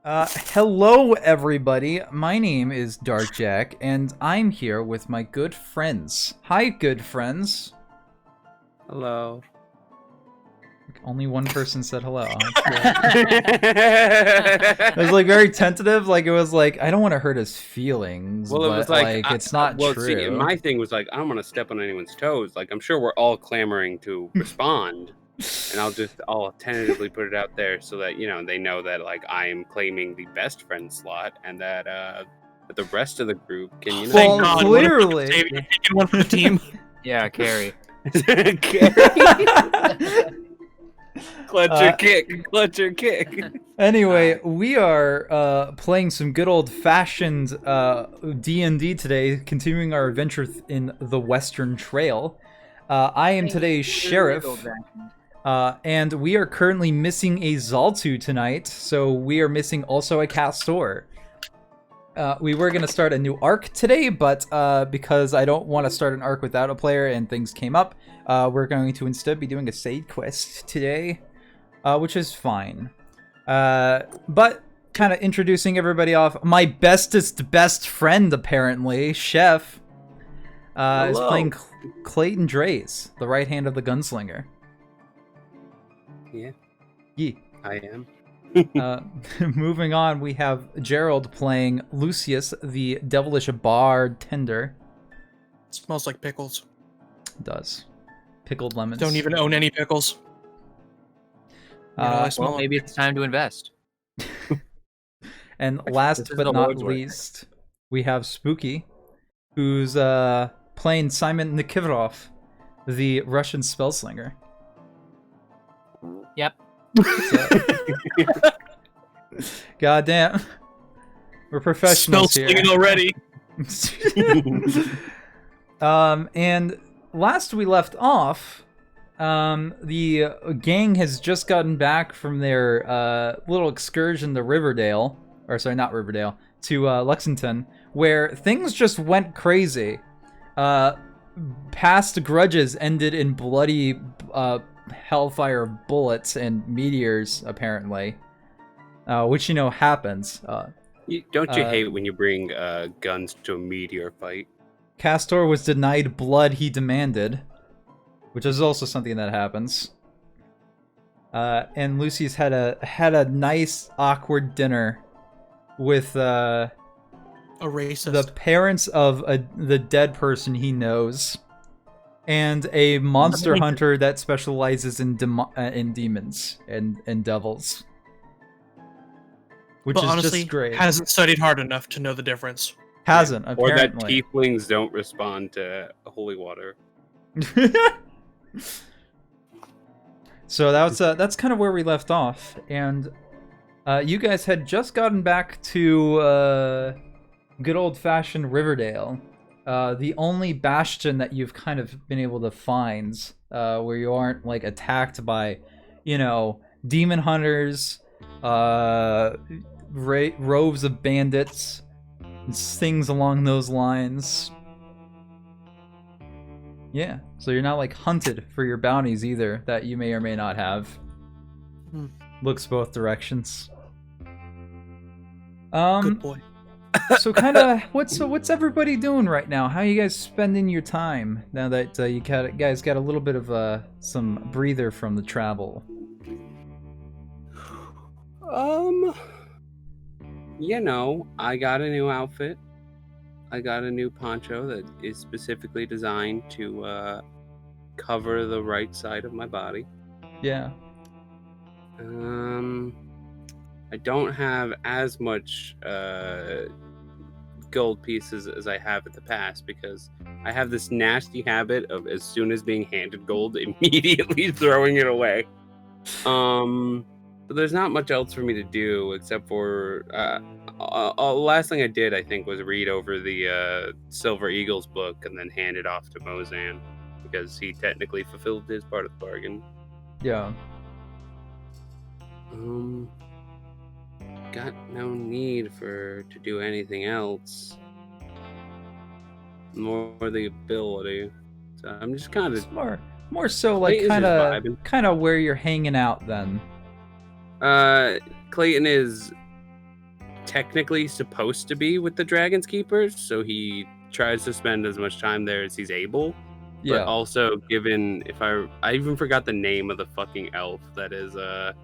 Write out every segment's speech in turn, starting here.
Hello everybody, my name is Dark Jack, and I'm here with my good friends. Hi, good friends. Hello. Only one person said hello. It was like very tentative, like it was like, I don't want to hurt his feelings, Well, but it was like, it's not true. See, my thing was like, I don't want to step on anyone's toes. Like, I'm sure we're all clamoring to respond, and I'll tentatively put it out there so that, they know that, like, I am claiming the best friend slot, and that, the rest of the group can, Well, thank God, clearly. Taking one for the team. Yeah, carry. Clutch your kick. Anyway, we are playing some good old-fashioned D&D today, continuing our adventure in the Western Trail. I am today's sheriff, and we are currently missing a Zaltu tonight, so we are missing also a Castor. We were going to start a new arc today, but because I don't want to start an arc without a player and things came up, we're going to instead be doing a side quest today, which is fine. But kind of introducing everybody off, my bestest best friend, apparently, Chef, is playing Clayton Draze, the right hand of the gunslinger. Yeah. Yeah. I am. Moving on, we have Gerald playing Lucius, the devilish bartender. Smells like pickles. It does. Pickled lemons. Don't even own any pickles. Well, maybe it's time to invest. And last but not least, we have Spooky, who's playing Simon Nikiforov, the Russian spellslinger. Yep. God damn. We're professionals here. Spell already. And last we left off, the gang has just gotten back from their little excursion to Riverdale, or sorry, not Riverdale, to Lexington, where things just went crazy. Past grudges ended in bloody hellfire bullets and meteors, apparently, which happens. Don't you hate when you bring guns to a meteor fight? Castor was denied blood he demanded, which is also something that happens. And Lucy's had a nice awkward dinner with a racist, the parents of the dead person he knows, and a monster hunter that specializes in demons and devils. Which but is honestly, just great. Hasn't studied hard enough to know the difference. Hasn't, apparently. Or that apparently. tieflings don't respond to holy water. So that's kind of where we left off, and you guys had just gotten back to good old-fashioned Riverdale, the only bastion that you've kind of been able to find, where you aren't like attacked by, demon hunters, roves of bandits, and things along those lines. Yeah, so you're not like hunted for your bounties either, that you may or may not have. Looks both directions. Good boy. So kind of, what's everybody doing right now? How are you guys spending your time now that you guys got a little bit of some breather from the travel? I got a new outfit. I got a new poncho that is specifically designed to cover the right side of my body. Yeah. I don't have as much gold pieces as I have in the past because I have this nasty habit of, as soon as being handed gold, immediately throwing it away. But there's not much else for me to do except for last thing I did, I think, was read over the Silver Eagles book and then hand it off to Mozan because he technically fulfilled his part of the bargain. Yeah. Got no need to do anything else. More the ability. So I'm just kind of more so like kind of where you're hanging out then. Clayton is technically supposed to be with the Dragon's Keepers, so he tries to spend as much time there as he's able. Yeah. But also, given I even forgot the name of the fucking elf that is the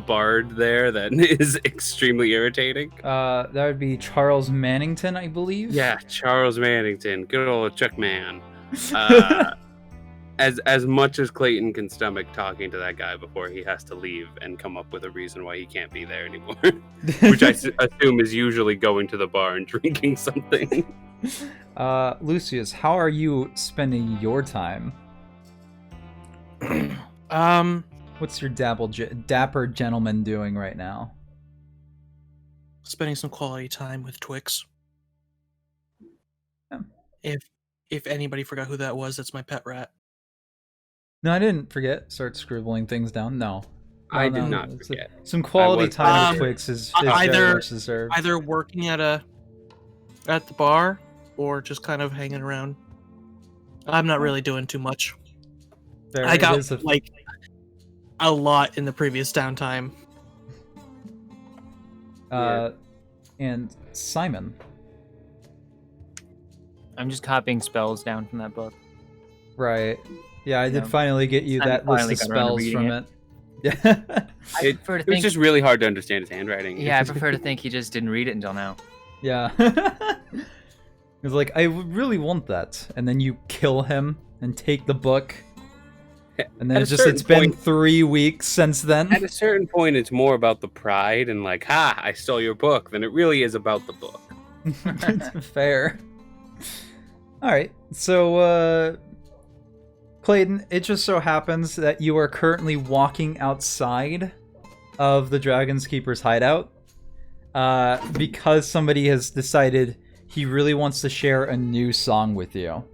bard there that is extremely irritating. That would be Charles Mannington, I believe. Yeah, Charles Mannington, good old Chuck Man. As much as Clayton can stomach talking to that guy before he has to leave and come up with a reason why he can't be there anymore, which I assume is usually going to the bar and drinking something. Lucius, how are you spending your time? What's your dapper gentleman doing right now? Spending some quality time with Twix. Yeah. If anybody forgot who that was, that's my pet rat. No, I didn't forget. Start scribbling things down. No. I did not forget. Some quality time with um, Twix is very much deserved. Either working at the bar or just kind of hanging around. I'm not really doing too much. I got like a lot in the previous downtime. And Simon. I'm just copying spells down from that book. Right. Yeah, I did Yeah. finally get you I that list finally of got around to spells reading from it. Yeah. It was just really hard to understand his handwriting. Yeah, I prefer to think he just didn't read it until now. Yeah. It was like, I really want that. And then you kill him and take the book. And then it's been 3 weeks since then. At a certain point, it's more about the pride and like, ha, I stole your book, than it really is about the book. Fair. Alright, so, Clayton, it just so happens that you are currently walking outside of the Dragon's Keeper's hideout because somebody has decided he really wants to share a new song with you.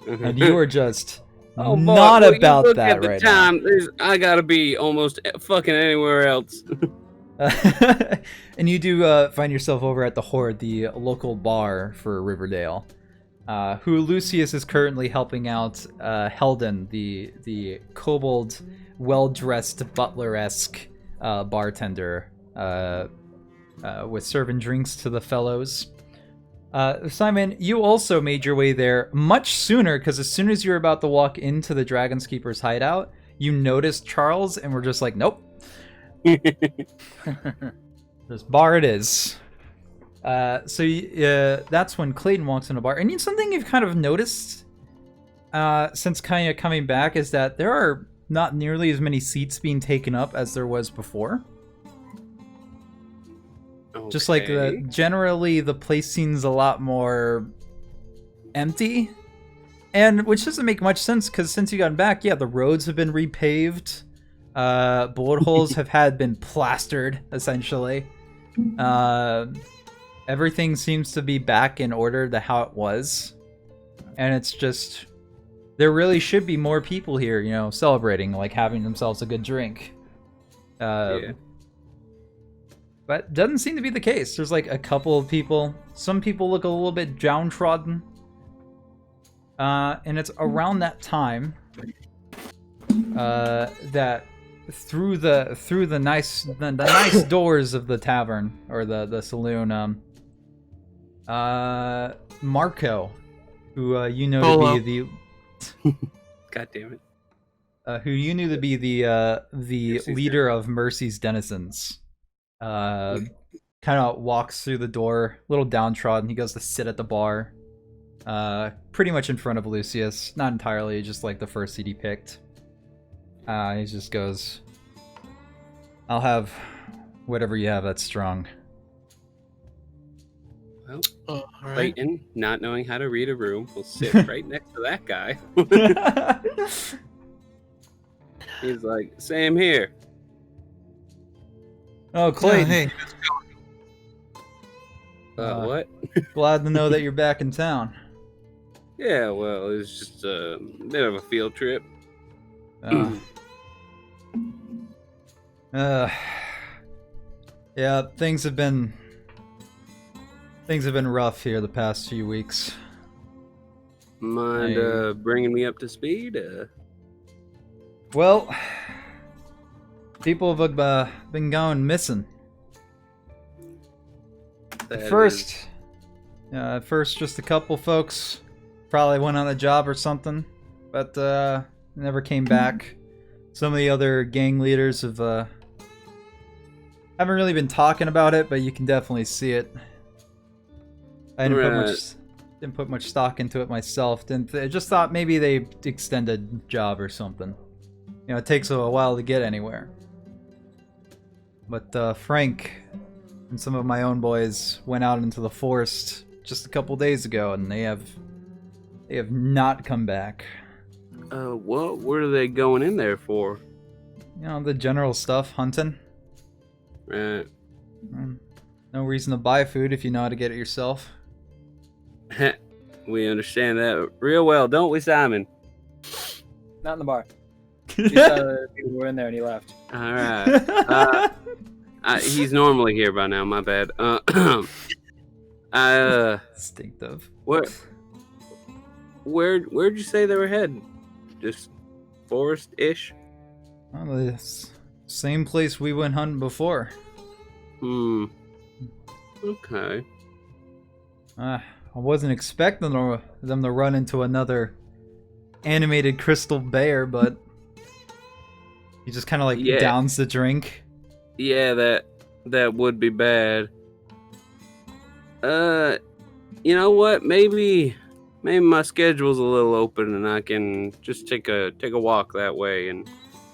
And you are just not about that right now. I gotta be almost fucking anywhere else. And you do find yourself over at the Horde, the local bar for Riverdale, who Lucius is currently helping out Helden, the kobold, well-dressed butler-esque bartender, with serving drinks to the fellows. Simon, you also made your way there much sooner, because as soon as you were about to walk into the Dragon's Keeper's hideout, you noticed Charles and were just like, nope. This bar it is. So that's when Clayton walks in the bar. And something you've kind of noticed since kind of coming back is that there are not nearly as many seats being taken up as there was before. Okay. Just like generally the place seems a lot more empty. And which doesn't make much sense because since you got back, yeah, the roads have been repaved. Bullet holes have been plastered, essentially. Everything seems to be back in order to how it was. And it's just, there really should be more people here, you know, celebrating, like having themselves a good drink. Yeah. But doesn't seem to be the case. There's like a couple of people. Some people look a little bit downtrodden. And it's around that time that through the nice doors of the tavern or the saloon, Marco, who you know to be the God damn it. Who you knew to be the leader of Mercy's denizens, kind of walks through the door, a little downtrodden. He goes to sit at the bar, pretty much in front of Lucius. Not entirely, just like the first seat he picked. He just goes, "I'll have whatever you have that's strong." Well, Clayton, not knowing how to read a room, will sit right next to that guy. He's like, "Same here." Oh, Clayton. Hey. What? Glad to know that you're back in town. Yeah, well, it was just a bit of a field trip. Yeah, things have been rough here the past few weeks. Mind bringing me up to speed? Well, people have been going missing. At first, just a couple folks probably went on a job or something, but never came back. Some of the other gang leaders have haven't really been talking about it, but you can definitely see it. I didn't put much stock into it myself. Just thought maybe they extended job or something. You know, it takes a while to get anywhere. But Frank and some of my own boys went out into the forest just a couple days ago, and they have not come back. What are they going in there for? You know, the general stuff, hunting. Right. No reason to buy food if you know how to get it yourself. We understand that real well, don't we, Simon? Not in the bar. He saw people were in there and he left. All right. He's normally here by now. My bad. Instinctive. Where'd you say they were heading? Just forest-ish? Well, the same place we went hunting before. Okay. I wasn't expecting them to run into another animated crystal bear, but he just kind of like downs the drink. Yeah, that would be bad. You know what? Maybe my schedule's a little open and I can just take a walk that way and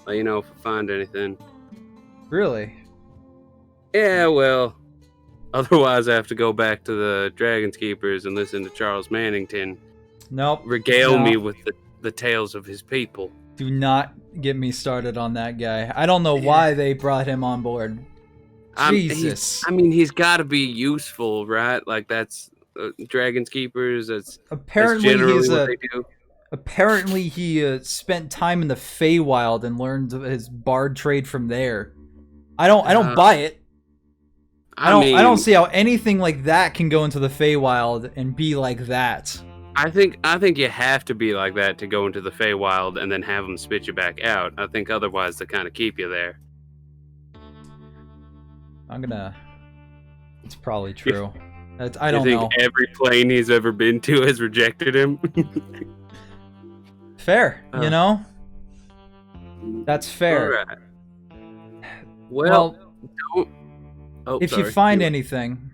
let you know if I find anything. Really? Yeah, well, otherwise I have to go back to the Dragon's Keepers and listen to Charles Mannington regale me with the tales of his people. Do not get me started on that guy. I don't know why they brought him on board. Jesus. He's got to be useful, right? Like, that's Dragon's Keepers. That's apparently generally what they do. Apparently he spent time in the Feywild and learned his bard trade from there. I don't buy it. I don't see how anything like that can go into the Feywild and be like that. I think you have to be like that to go into the Feywild and then have them spit you back out. I think otherwise they kind of keep you there. It's probably true. I don't know. You think every plane he's ever been to has rejected him? Fair, you know? That's fair. All right. Well, don't... if you find anything,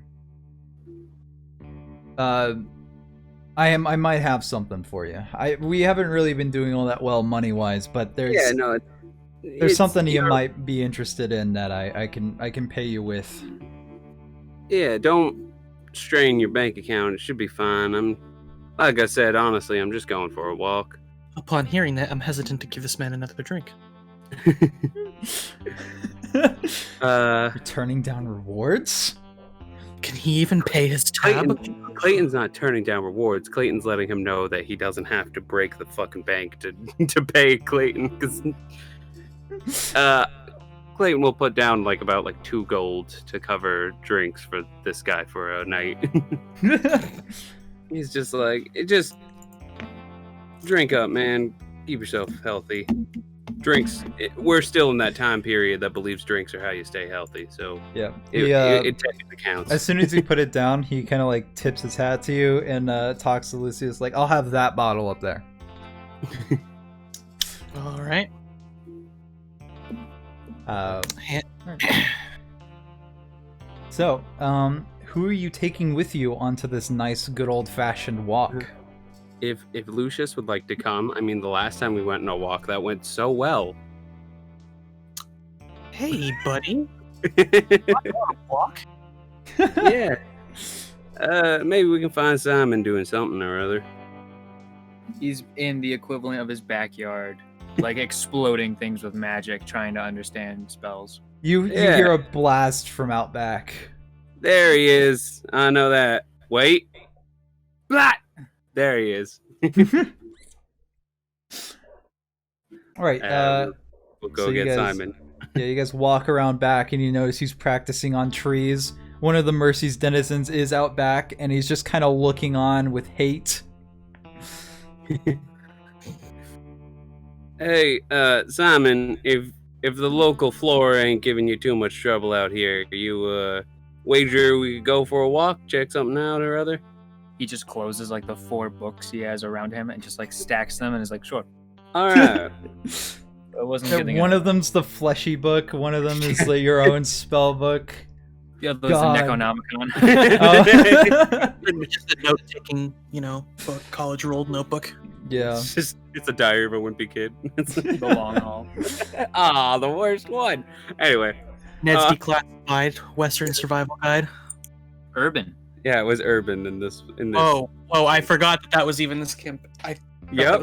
I might have something for you. We haven't really been doing all that well money-wise, but there's something you might be interested in that I can pay you with. Yeah, don't strain your bank account. It should be fine. Like I said, honestly, I'm just going for a walk. Upon hearing that, I'm hesitant to give this man another drink. Turning down rewards? Can he even pay his tab? Clayton's not turning down rewards. Clayton's letting him know that he doesn't have to break the fucking bank to pay Clayton. Because Clayton will put down about 2 gold to cover drinks for this guy for a night. He's just just drink up, man. Keep yourself healthy. Drinks. We're still in that time period that believes drinks are how you stay healthy. So yeah, it technically counts. As soon as he put it down, he kind of tips his hat to you and talks to Lucius I'll have that bottle up there. All right. So, who are you taking with you onto this nice, good old-fashioned walk? If Lucius would like to come, the last time we went on a walk, that went so well. Hey, buddy. Walk? Yeah. Maybe we can find Simon doing something or other. He's in the equivalent of his backyard, exploding things with magic, trying to understand spells. You hear a blast from out back. There he is. I know that. Wait. Blah! There he is. All right. We'll go get Simon. Yeah, you guys walk around back and you notice he's practicing on trees. One of the Mercy's denizens is out back and he's just kind of looking on with hate. Hey, Simon, if the local flora ain't giving you too much trouble out here, you wager we could go for a walk, check something out or other. He just closes like the 4 books he has around him and just like stacks them and is like, sure. All right. I wasn't getting One it. of them's the fleshy book. One of them is like your own spell book. The other was the God. Necronomicon. Oh. Just a note-taking, book, college-rolled notebook. Yeah. It's a diary of a wimpy kid. The long haul. Ah, the worst one. Anyway. Ned's Declassified Western Survival Guide. Urban. Yeah, it was urban in this. Oh, I forgot that was even this camp. Yep.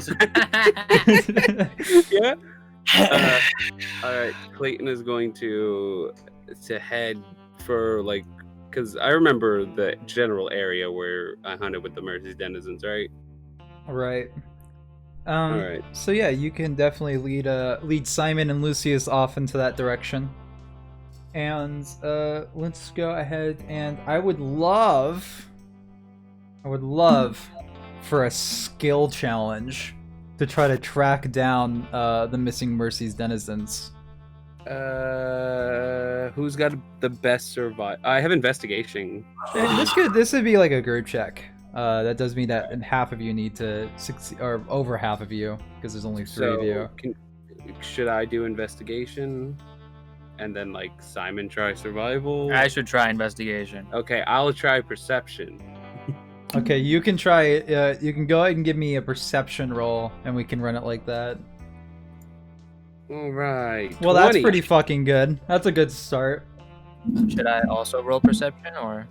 Yeah. All right. Clayton is going to head for because I remember the general area where I hunted with the Mercy's denizens, right? Right. All right. So yeah, you can definitely lead Simon and Lucius off into that direction. And let's go ahead, and I would love for a skill challenge to try to track down the missing Mercy's denizens. Who's got the best survive? I have investigation. This would be like a group check. That does mean that half of you need to succeed, or over half of you, because there's only 3 of you. Should I do investigation? And then Simon try survival? I should try investigation. Okay, I'll try perception. Okay, you can try. You can go ahead and give me a perception roll, and we can run it like that. All right. Well, 20. that's pretty fucking good. That's a good start. Should I also roll perception or?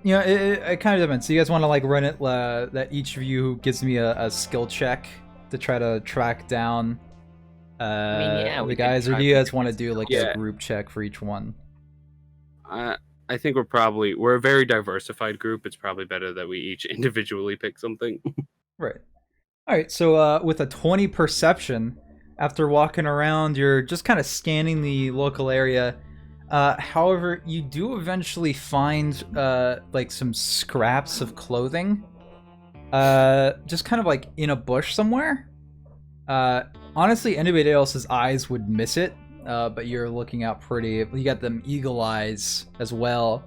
It kind of depends. So you guys want to run it that each of you gives me a skill check to try to track down the guys, or do you guys want to do a group check for each one? I think we're a very diversified group. It's probably better that we each individually pick something. Right. All right. So with a 20 perception, after walking around, you're just kind of scanning the local area. However, you do eventually find some scraps of clothing, just kind of in a bush somewhere. Honestly, anybody else's eyes would miss it, but you're looking out pretty. You got them eagle eyes as well,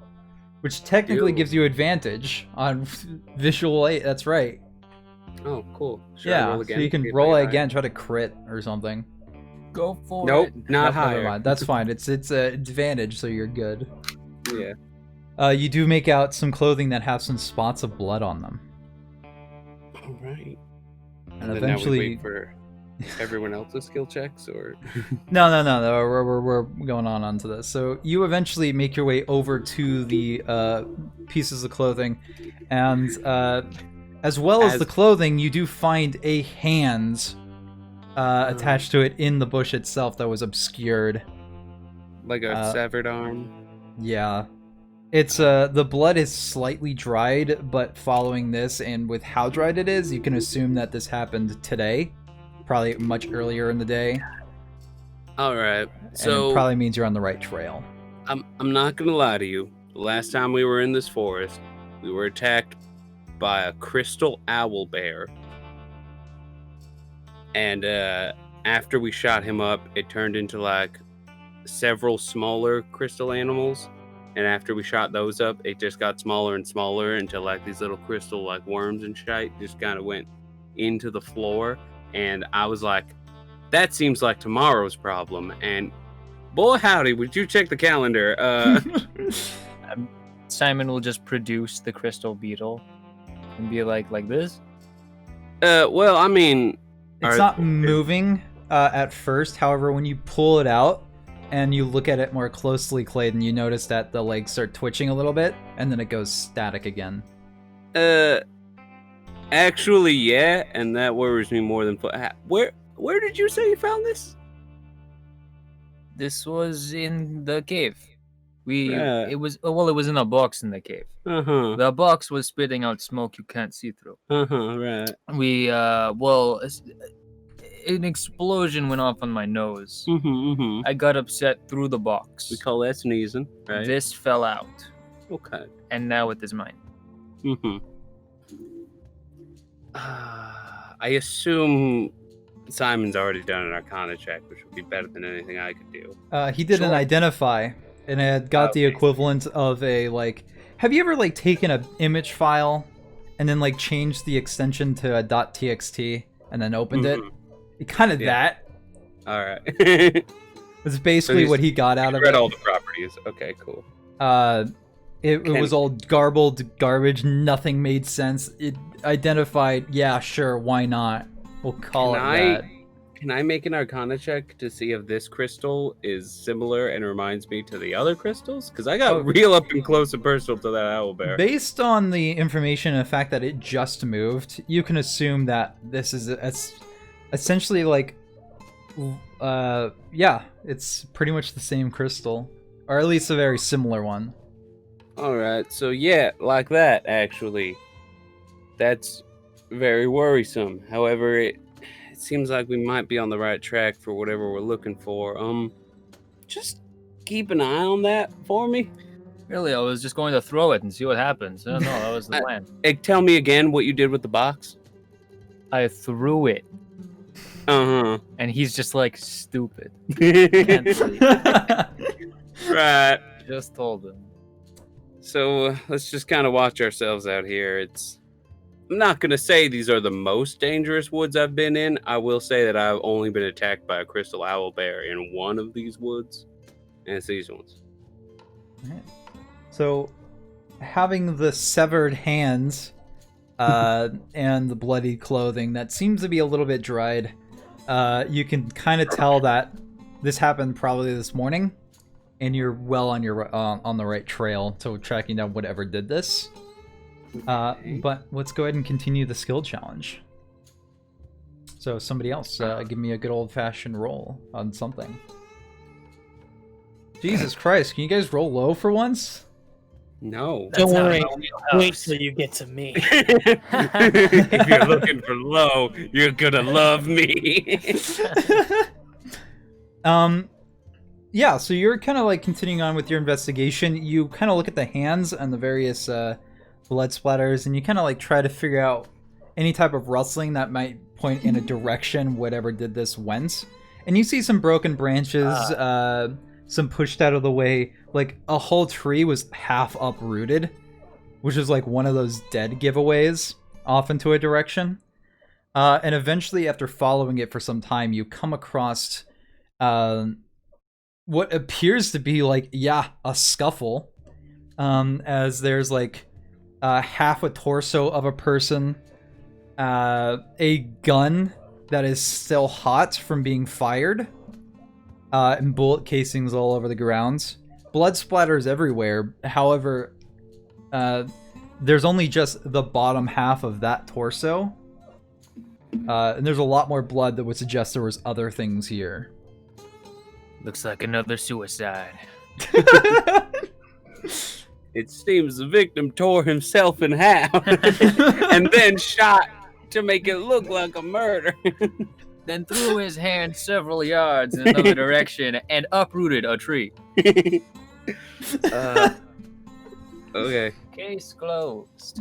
which technically gives you advantage on visual aid. That's right. Oh, cool. Should I roll again? So you can roll it again, try to crit or something. Go for Nope, it. not Never higher. mind. That's fine. It's an advantage, so you're good. Yeah. You do make out some clothing that have some spots of blood on them. All right. And then eventually, now we wait for everyone else's skill checks, or no. We're going on to this. So you eventually make your way over to the pieces of clothing, and as well as the clothing, you do find a hand attached to it in the bush itself that was obscured. like a severed arm. Yeah. It's the blood is slightly dried, but following this and with how dried it is, you can assume that this happened today, probably much earlier in the day. All right, And so it probably means you're on the right trail. I'm not gonna lie to you. The last time we were in this forest, we were attacked by a crystal owl bear, and after we shot him up, it turned into like several smaller crystal animals. And after we shot those up, it just got smaller and smaller until like these little crystal like worms and shite just kind of went into the floor. And I was like, that seems like tomorrow's problem. And boy howdy, would you check the calendar? Simon will just produce the crystal beetle and be like this. Well, I mean, It's not moving at first. However, when you pull it out and you look at it more closely, Clayton, you notice that the legs start twitching a little bit, and then it goes static again. Actually, yeah, and that worries me more than where did you say you found this? This was in the cave. Yeah. It was in a box in the cave. Uh-huh. The box was spitting out smoke you can't see through. Uh-huh, right. An explosion went off on my nose. Mm-hmm, mm-hmm. I got upset through the box. We call that sneezing, right? This fell out, Okay. and now it is mine. Mm-hmm. I assume Simon's already done an Arcana check, which would be better than anything I could do. He did an Sure. identify, and I had got the equivalent of a like. Have you ever like taken an image file and then like changed the extension to a .txt and then opened it? Kind of that. All right. It's basically what he got out of it. Read all the properties. Okay, cool. It was all garbled garbage. Nothing made sense. It identified, yeah, sure, why not? We'll call it that. Can I make an Arcana check to see if this crystal is similar and reminds me to the other crystals? Because I got real up and close and personal to that owlbear. Based on the information and the fact that it just moved, you can assume that this is essentially like, yeah, it's pretty much the same crystal, or at least a very similar one. All right, so yeah, like that actually. That's very worrisome. However, it seems like we might be on the right track for whatever we're looking for. Just keep an eye on that for me. Really, I was just going to throw it and see what happens. No, that was the plan. Tell me again what you did with the box. I threw it. Uh-huh. And he's just like, stupid. Right. Just told him. So let's just kind of watch ourselves out here. I'm not going to say these are the most dangerous woods I've been in. I will say that I've only been attacked by a crystal owlbear in one of these woods, and it's these ones. Right. So, having the severed hands and the bloody clothing that seems to be a little bit dried, you can kind of tell that this happened probably this morning, and you're well on your on the right trail to tracking down whatever did this. But let's go ahead and continue the skill challenge. So somebody else, give me a good old-fashioned roll on something. Jesus Christ, can you guys roll low for once? No. Don't worry. Wait till you get to me. If you're looking for low, you're gonna love me. Yeah, so you're kind of like continuing on with your investigation. You kind of look at the hands and the various blood splatters, and you kind of like try to figure out any type of rustling that might point in a direction whatever did this went. And you see some broken branches, some pushed out of the way. Like a whole tree was half uprooted, which is like one of those dead giveaways off into a direction. And eventually, after following it for some time, you come across what appears to be like, yeah, a scuffle. As there's like half a torso of a person, a gun that is still hot from being fired, and bullet casings all over the grounds. Blood splatters everywhere. However, there's only just the bottom half of that torso. And there's a lot more blood that would suggest there was other things here. Looks like another suicide. It seems the victim tore himself in half and then shot to make it look like a murder. Then threw his hand several yards in another direction and uprooted a tree. Okay. Case closed.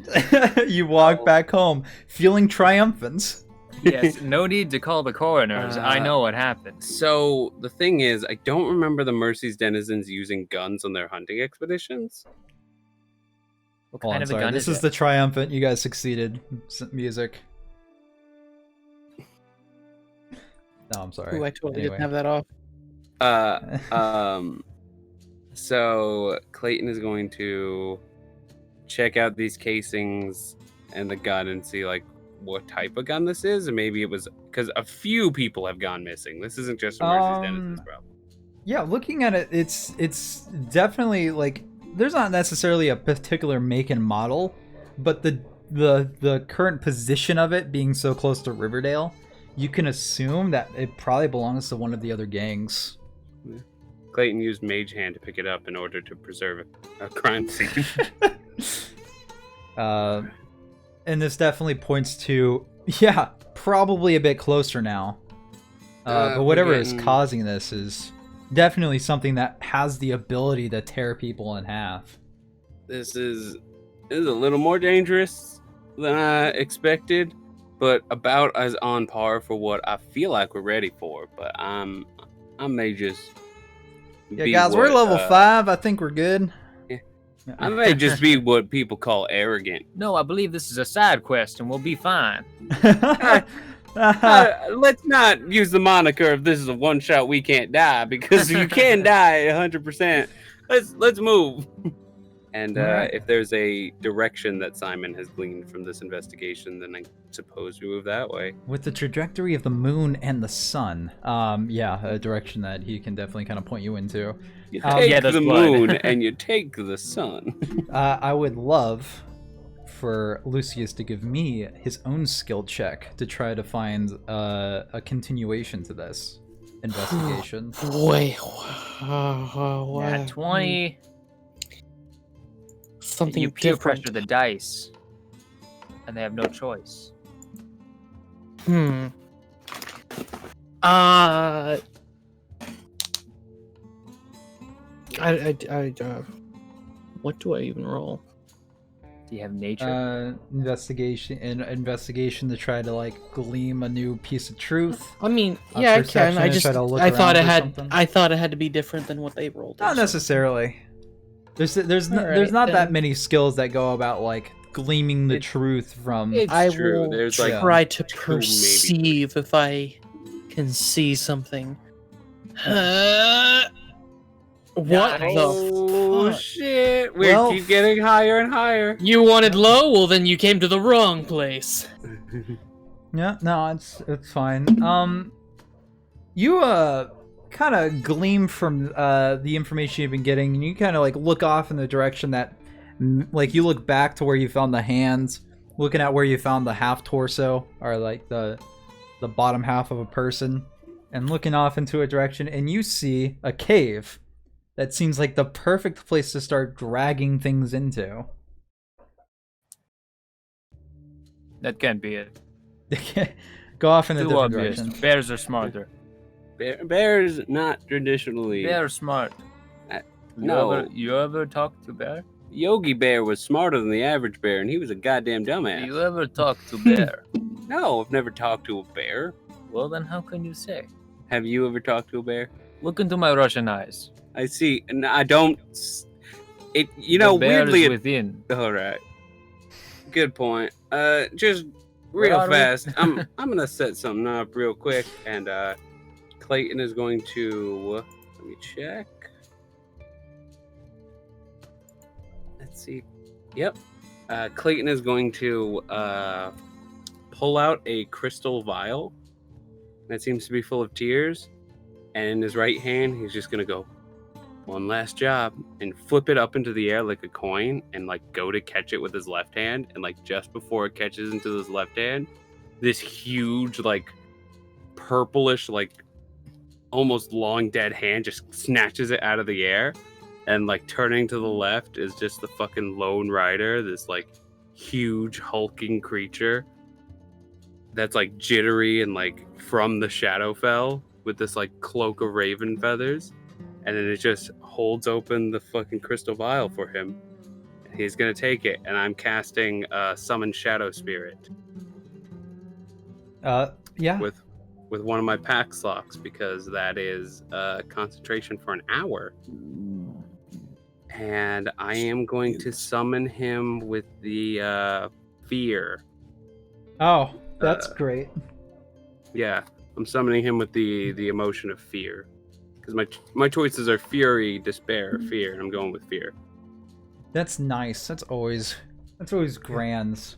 You walk back home, feeling triumphant. Yes, no need to call the coroners. I know what happened. So the thing is, I don't remember the Mercy's denizens using guns on their hunting expeditions. What kind of a gun This is is the triumphant. You guys succeeded. Music. No, I'm sorry. Ooh, I totally Anyway. didn't have that off. So Clayton is going to check out these casings and the gun and see like what type of gun this is, and maybe it was because a few people have gone missing. This isn't just a Mercy's denizens problem. Yeah, looking at it, it's definitely like there's not necessarily a particular make and model, but the current position of it being so close to Riverdale, you can assume that it probably belongs to one of the other gangs. Yeah. Clayton used Mage Hand to pick it up in order to preserve a crime scene. And this definitely points to, yeah, probably a bit closer now. But whatever is causing this is definitely something that has the ability to tear people in half. This is a little more dangerous than I expected, but about as on par for what I feel like we're ready for. But I may just Yeah, guys, we're level 5. I think we're good. Yeah. I may just be what people call arrogant. No, I believe this is a side quest, and we'll be fine. Let's not use the moniker of this is a one shot we can't die, because you can die 100%. Let's move. And if there's a direction that Simon has gleaned from this investigation, then I suppose we move that way. With the trajectory of the moon and the sun, yeah, a direction that he can definitely kind of point you into. You take the moon and you take the sun. I would love for Lucius to give me his own skill check to try to find a continuation to this investigation. Boy, Nat 20. Something you peer different. pressure the dice, and they have no choice. What do I even roll? Do you have nature? Investigation to try to like glean a new piece of truth. I mean, yeah, I can. I just, I thought it had to be different than what they rolled. Not necessarily. There's not that many skills that go about like gleaming the truth from. I true. will There's like try to perceive if I can see something. What the fuck? Shit! We keep getting higher and higher. You wanted low? Well, then you came to the wrong place. Yeah, no, it's fine. You kind of gleam from the information you've been getting, and you kind of like look off in the direction that, like, you look back to where you found the hands, looking at where you found the half torso, or like the bottom half of a person, and looking off into a direction, and you see a cave that seems like the perfect place to start dragging things into. That can't be it. Go off in a Too different obvious. direction. Bears are smarter. Bears not traditionally. They're smart. No. You ever talk to Bear? Yogi Bear was smarter than the average bear, and he was a goddamn dumbass. You ever talk to Bear? No, I've never talked to a bear. Well, then how can you say? Have you ever talked to a bear? Look into my Russian eyes. I see, and I don't. It, you The know, bear weirdly. is within. All right. Good point. Just real Where are we? fast. I'm gonna set something up real quick, and Clayton is going to let me check. Let's see. Yep. Clayton is going to pull out a crystal vial that seems to be full of tears, and in his right hand, he's just gonna go, one last job, and flip it up into the air like a coin, and like go to catch it with his left hand, and like just before it catches into his left hand, this huge like purplish like almost long dead hand just snatches it out of the air, and like turning to the left is just the fucking Lone Rider, this like huge hulking creature that's like jittery and like from the Shadowfell with this like cloak of raven feathers. And then it just holds open the fucking crystal vial for him. He's gonna take it, and I'm casting Summon Shadow Spirit. Yeah. With one of my pack slots, because that is concentration for an hour. And I am going to summon him with the fear. Oh, that's great. Yeah, I'm summoning him with the emotion of fear. Because my choices are fury, despair, fear, and I'm going with fear. That's nice. That's always grand.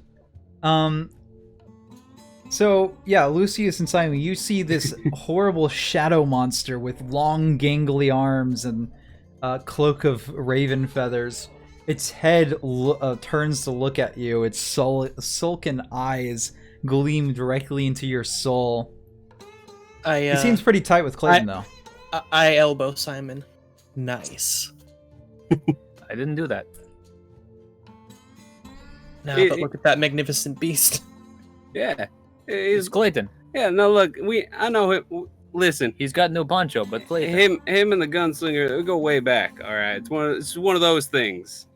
So yeah, Lucius and Simon, you see this horrible shadow monster with long, gangly arms and a cloak of raven feathers. Its head turns to look at you. Its sulken eyes gleam directly into your soul. It seems pretty tight with Clayton, though. I elbow Simon. Nice. I didn't do that. Now, but look at that magnificent beast. Yeah. It's Clayton. Yeah, no, look, I know him. Listen. He's got no poncho, but Clayton. Him and the gunslinger, they go way back, all right? It's one of those things.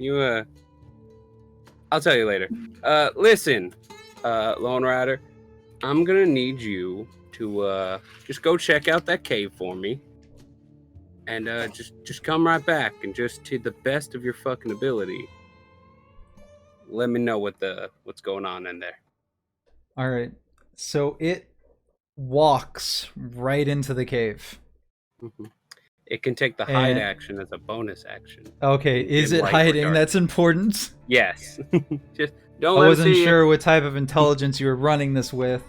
I'll tell you later. Listen, Lone Rider, I'm gonna need you to just go check out that cave for me. And just come right back, and just to the best of your fucking ability, let me know what's going on in there. All right. So it walks right into the cave. Mm-hmm. It can take the hide action as a bonus action. Okay, is it hiding? That's important. Yes. Just don't. I wasn't sure what type of intelligence you were running this with.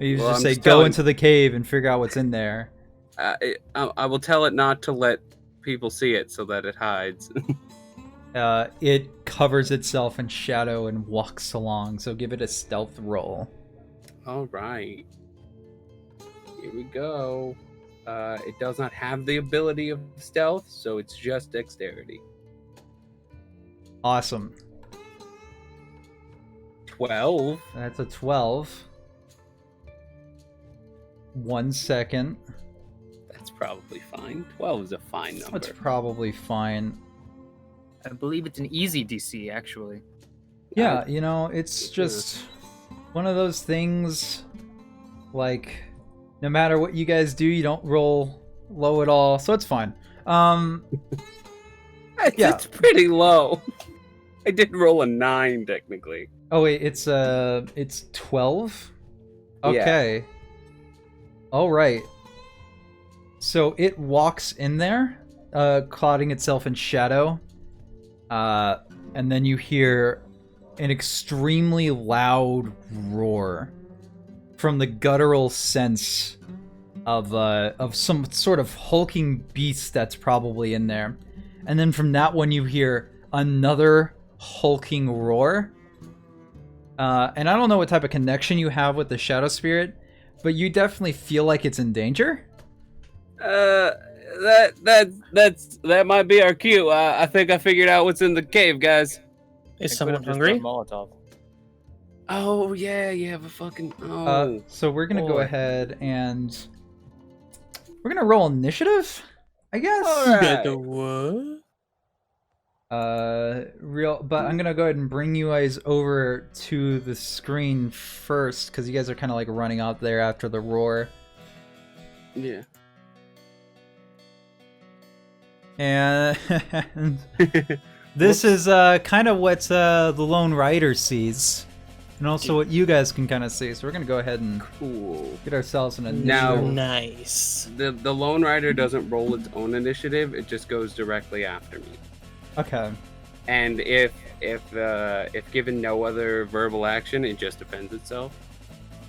You just say go into the cave and figure out what's in there. I will tell it not to let people see it so that it hides. It covers itself in shadow and walks along. So give it a stealth roll. All right. Here we go. It does not have the ability of stealth, so it's just dexterity. Awesome. 12. That's a 12. 1 second. That's probably fine. 12 is a fine number. That's probably fine. I believe it's an easy DC, actually. Yeah, you know, it's just one of those things, like, no matter what you guys do, you don't roll low at all, so it's fine. It's pretty low. I did roll a 9, technically. Oh wait, it's 12? Okay. Yeah. Alright. So it walks in there, clouding itself in shadow, and then you hear an extremely loud roar from the guttural sense of some sort of hulking beast that's probably in there. And then from that one you hear another hulking roar. And I don't know what type of connection you have with the shadow spirit, but you definitely feel like it's in danger. That might be our cue. I think I figured out what's in the cave, guys. Is someone hungry? Molotov. Oh yeah, but fucking. So we're gonna go ahead and we're gonna roll initiative, I guess. All right. What? But I'm gonna go ahead and bring you guys over to the screen first, because you guys are kind of like running out there after the roar. Yeah. And this is kind of what the Lone Rider sees, and also what you guys can kind of see. So we're gonna go ahead and get ourselves an initiative. Now, nice. The Lone Rider doesn't roll its own initiative; it just goes directly after me. Okay. And if given no other verbal action, it just defends itself.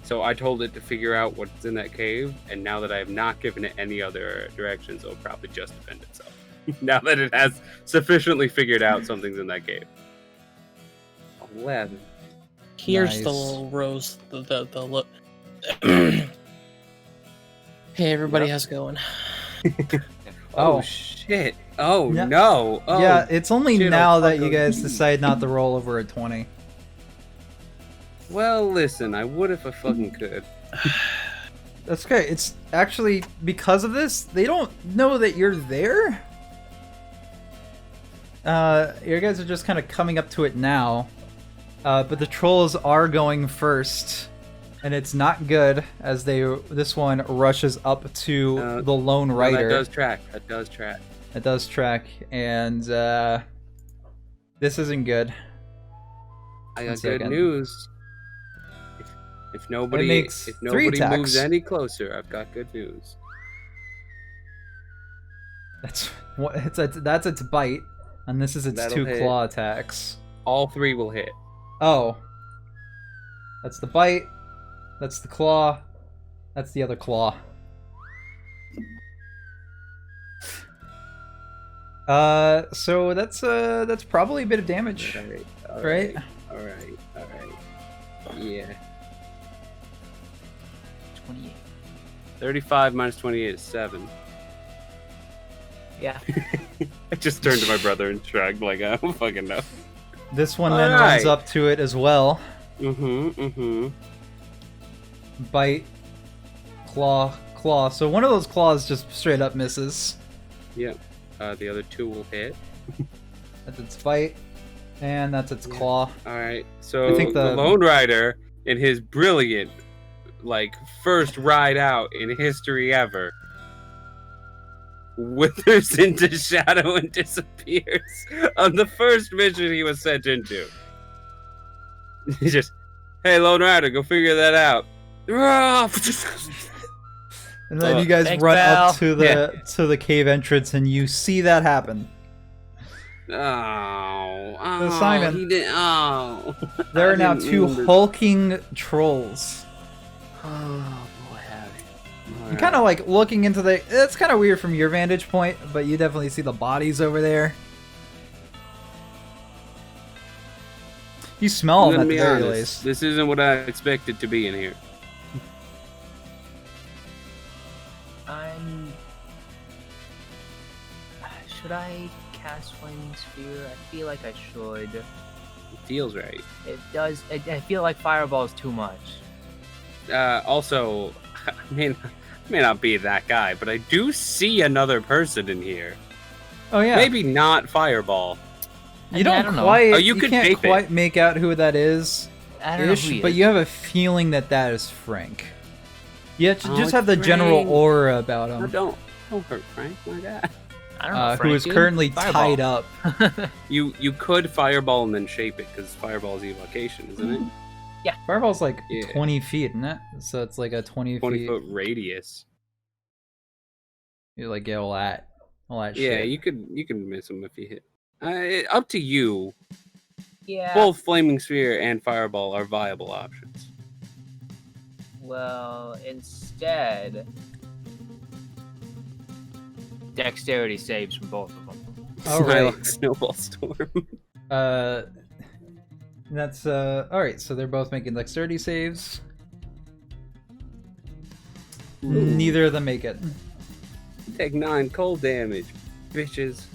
So I told it to figure out what's in that cave, and now that I have not given it any other directions, it'll probably just defend itself. Now that it has sufficiently figured out something's in that cave. 11. Here's the little rose. The look. Hey everybody, how's it going? Oh shit! Oh yeah. No! Oh, yeah, it's only shit, now that you guys decide not to roll over a 20. Well, listen, I would if I fucking could. That's okay. It's actually because of this, they don't know that you're there. You guys are just kind of coming up to it now, but the trolls are going first, and it's not good as this one rushes up to the Lone Rider. That does track. It does track, and this isn't good. I got good news. If nobody moves any closer, I've got good news. That's its bite, and this is its That'll 2 hit. claw attacks. All 3 will hit. Oh. That's the bite. That's the claw. That's the other claw. So that's probably a bit of damage. All right? Yeah. 28. 35 minus 28 is 7. Yeah. I just turned to my brother and shrugged like I don't fucking know. This one then runs up to it as well. Bite, claw. So one of those claws just straight up misses. Yep. The other 2 will hit. That's its bite, and that's its claw. All right. So I think the Lone Rider, in his brilliant, first ride out in history ever, withers into shadow and disappears on the first mission he was sent into. He just, hey, Lone Rider, go figure that out. And then you guys run up to the cave entrance, and you see that happen. Simon, he did. Oh, there are now 2 hulking trolls. Oh boy, howdy. You're kind of like looking into the. It's kind of weird from your vantage point, but you definitely see the bodies over there. You smell them at the very least. This isn't what I expected to be in here. Should I cast Flaming Sphere? I feel like I should. It feels right. It does. I feel like Fireball is too much. Also, I may not be that guy, but I do see another person in here. Oh yeah. Maybe not Fireball. You don't quite. Oh, you can't quite make out who that is. I don't know who he but is. you have a feeling that is Frank. You just have the general aura about him. No, don't hurt Frank, my God. I don't know, who is currently Fireball. tied up. You could Fireball and then shape it, because Fireball is evocation, isn't it? Yeah. Fireball's like 20 feet, isn't it? So it's like a 20 foot radius. You like get all that shit. Yeah, you could miss him if you hit. Up to you. Yeah. Both Flaming Sphere and Fireball are viable options. Well, instead, Dexterity saves from both of them. All right. Snowball Storm. That's all right. So they're both making dexterity saves. Neither of them make it. Take 9 cold damage, bitches.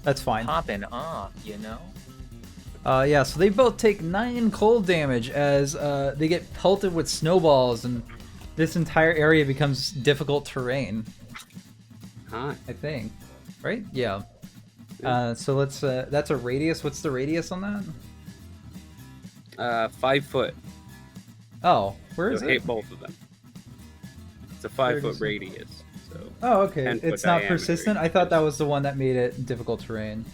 That's fine. Popping off, you know. Yeah. So they both take 9 cold damage as they get pelted with snowballs, and this entire area becomes difficult terrain. Hi. I think, right? Yeah. So let's. That's a radius. What's the radius on that? 5 foot. Oh, where is it? Hit both of them. It's a 5 foot radius. So. Oh, okay. 10 foot It's not diameter persistent. I thought that was the one that made it difficult terrain.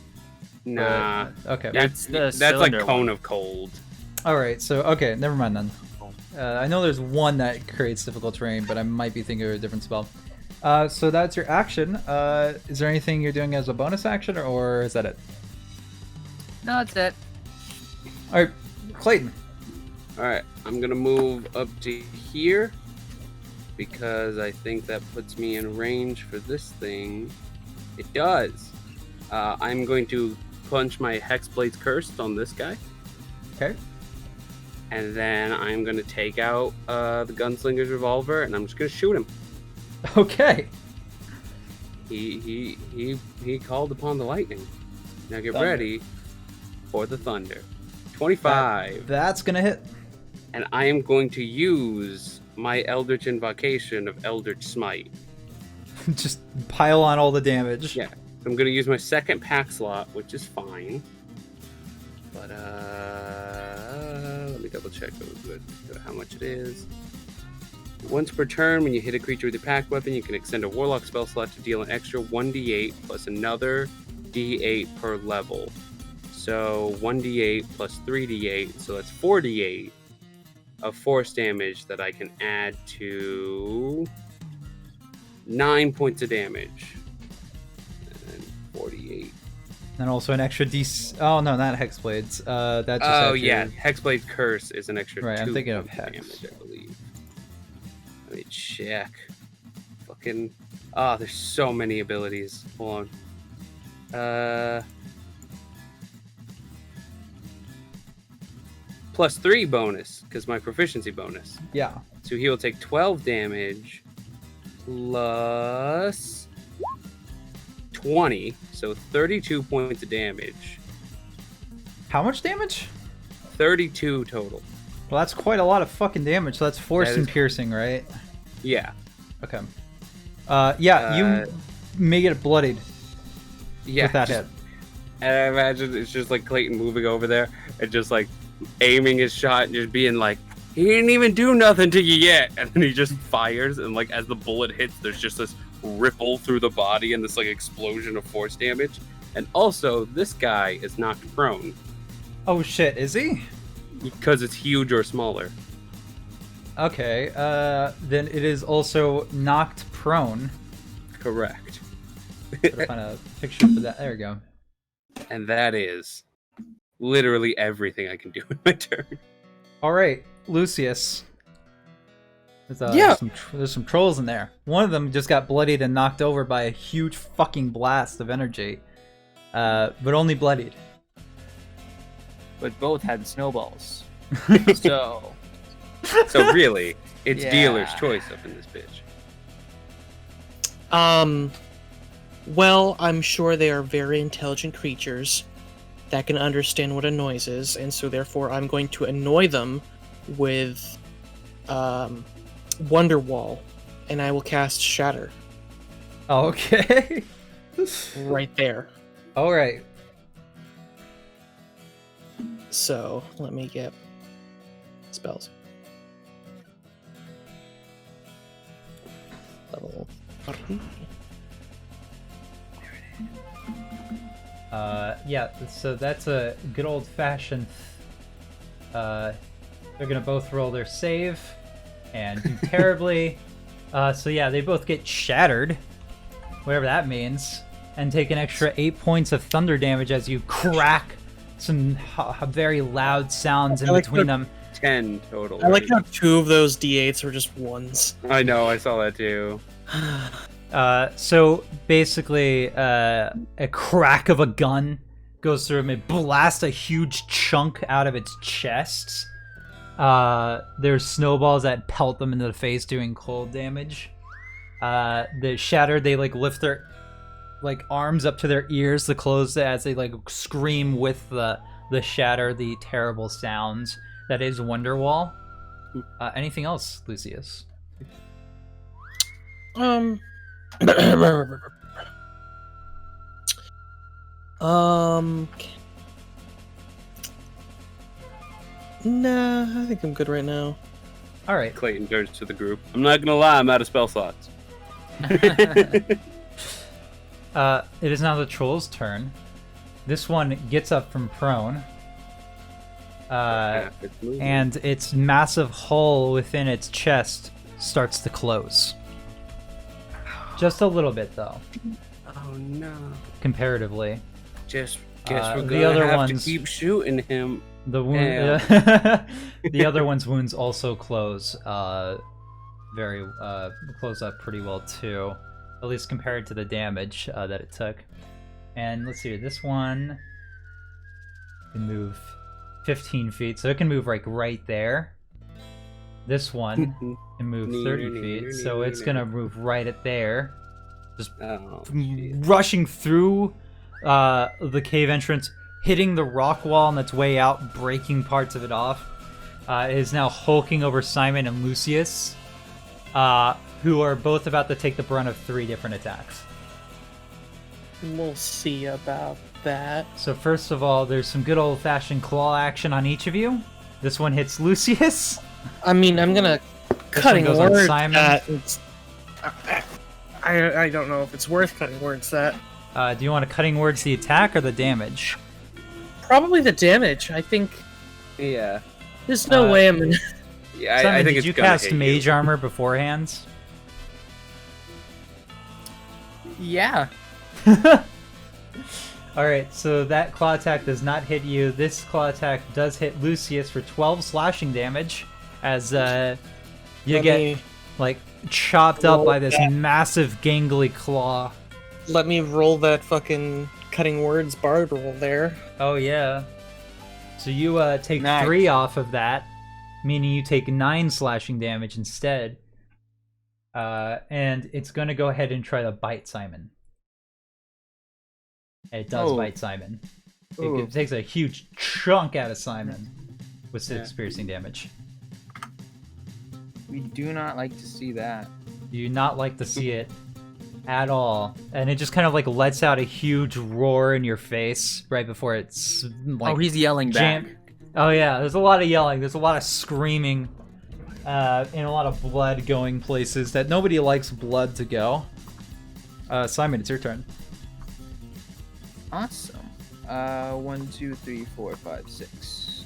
Nah. Okay. That's like cone of cold. All right. So okay, never mind then. I know there's one that creates difficult terrain, but I might be thinking of a different spell. So that's your action. Is there anything you're doing as a bonus action, or is that it? No, that's it. All right, Clayton. All right, I'm gonna move up to here because I think that puts me in range for this thing. It does. I'm going to punch my Hexblade's Curse on this guy. Okay. And then I'm going to take out the Gunslinger's Revolver, and I'm just going to shoot him. Okay. He called upon the lightning. Now get ready for the thunder. 25. That's going to hit. And I am going to use my Eldritch Invocation of Eldritch Smite. Just pile on all the damage. Yeah. So I'm going to use my second pack slot, which is fine. But, let me double check how much it is. Once per turn, when you hit a creature with a pack weapon, you can extend a Warlock spell slot to deal an extra 1d8 plus another d8 per level. So 1d8 plus 3d8, so that's 4d8 of force damage that I can add to 9 points of damage. And 48. And also an extra D. Oh no, not Hexblades. That's just oh yeah, Hexblade Curse is an extra. Right, 2 I'm thinking of points Hex. damage, I believe. Let me check. Fucking. Ah, there's so many abilities. Hold on. Plus 3 bonus because my proficiency bonus. Yeah. So he will take 12 damage plus 20, so 32 points of damage. How much damage? 32 total. Well, that's quite a lot of fucking damage. So that's force and piercing, right? Yeah. Okay. You may get bloodied with that hit. And I imagine it's just like Clayton moving over there and just like aiming his shot and just being like, he didn't even do nothing to you yet. And then he just fires, and like as the bullet hits, there's just this ripple through the body and this like explosion of force damage. And also, this guy is knocked prone Oh shit, is he? because it's huge or smaller. Okay, then it is also knocked prone. Correct. Gotta find a picture for that. There we go. And that is literally everything I can do in my turn. All right, Lucius. Yeah. There's some trolls in there. One of them just got bloodied and knocked over by a huge fucking blast of energy, but only bloodied. But both had snowballs. So really, it's Yeah. dealer's choice up in this bitch. Well, I'm sure they are very intelligent creatures that can understand what a noise is, and so therefore I'm going to annoy them with Wonderwall, and I will cast Shatter Okay. right there. All right. So let me get spells. Level 3. Yeah. So that's a good old-fashioned. They're gonna both roll their save, and do terribly. So yeah, they both get shattered, whatever that means, and take an extra 8 points of thunder damage as you crack some very loud sounds in I like between the- them. 10 total. I like how 2 of those d8s were just 1s. I know, I saw that too. So basically, a crack of a gun goes through him. It blasts a huge chunk out of its chest. There's snowballs that pelt them into the face, doing cold damage. The shattered, they like lift their arms up to their ears to close as they like scream with the shatter, the terrible sounds that is Wonderwall. Anything else, Lucius? Nah, I think I'm good right now. All right. Clayton turns to the group. I'm not gonna lie, I'm out of spell slots. It is now the troll's turn. This one gets up from prone. It's moving. And its massive hole within its chest starts to close. Just a little bit, though, Oh no. comparatively. Just guess we're the gonna other have ones- to keep shooting him. The wound, the other one's wounds also close, close up pretty well too, at least compared to the damage that it took. And let's see, this one can move 15 feet, so it can move like right there. This one can move 30 feet, so it's gonna move right at there, just Oh, shit. rushing through the cave entrance, hitting the rock wall on its way out, breaking parts of it off. It is now hulking over Simon and Lucius, who are both about to take the brunt of 3 different attacks. We'll see about that. So first of all, there's some good old-fashioned claw action on each of you. This one hits Lucius. I mean, I'm gonna cutting goes on words Simon. that. I don't know if it's worth cutting words that. Do you want to cutting words the attack or the damage? Probably the damage. I think Yeah. there's no way I'm gonna. Yeah, Simon, I think did it's you gonna cast hit mage you. armor beforehand? yeah. Alright, so that claw attack does not hit you. This claw attack does hit Lucius for 12 slashing damage, as you Let get, me- like, chopped up roll by this that. massive gangly claw. Let me roll that fucking cutting words bard roll there. Oh, yeah. So you take Nice. 3 off of that, meaning you take 9 slashing damage instead. And it's going to go ahead and try to bite Simon. It does Oh. bite Simon. Ooh. It takes a huge chunk out of Simon with 6 Yeah. piercing damage. We do not like to see that. You do not like to see it at all. And it just kind of like lets out a huge roar in your face right before it's like... Oh, he's yelling back. Oh yeah, there's a lot of yelling, there's a lot of screaming, and a lot of blood going places that nobody likes blood to go. Simon, it's your turn. Awesome. 1, 2, 3, 4, 5, 6.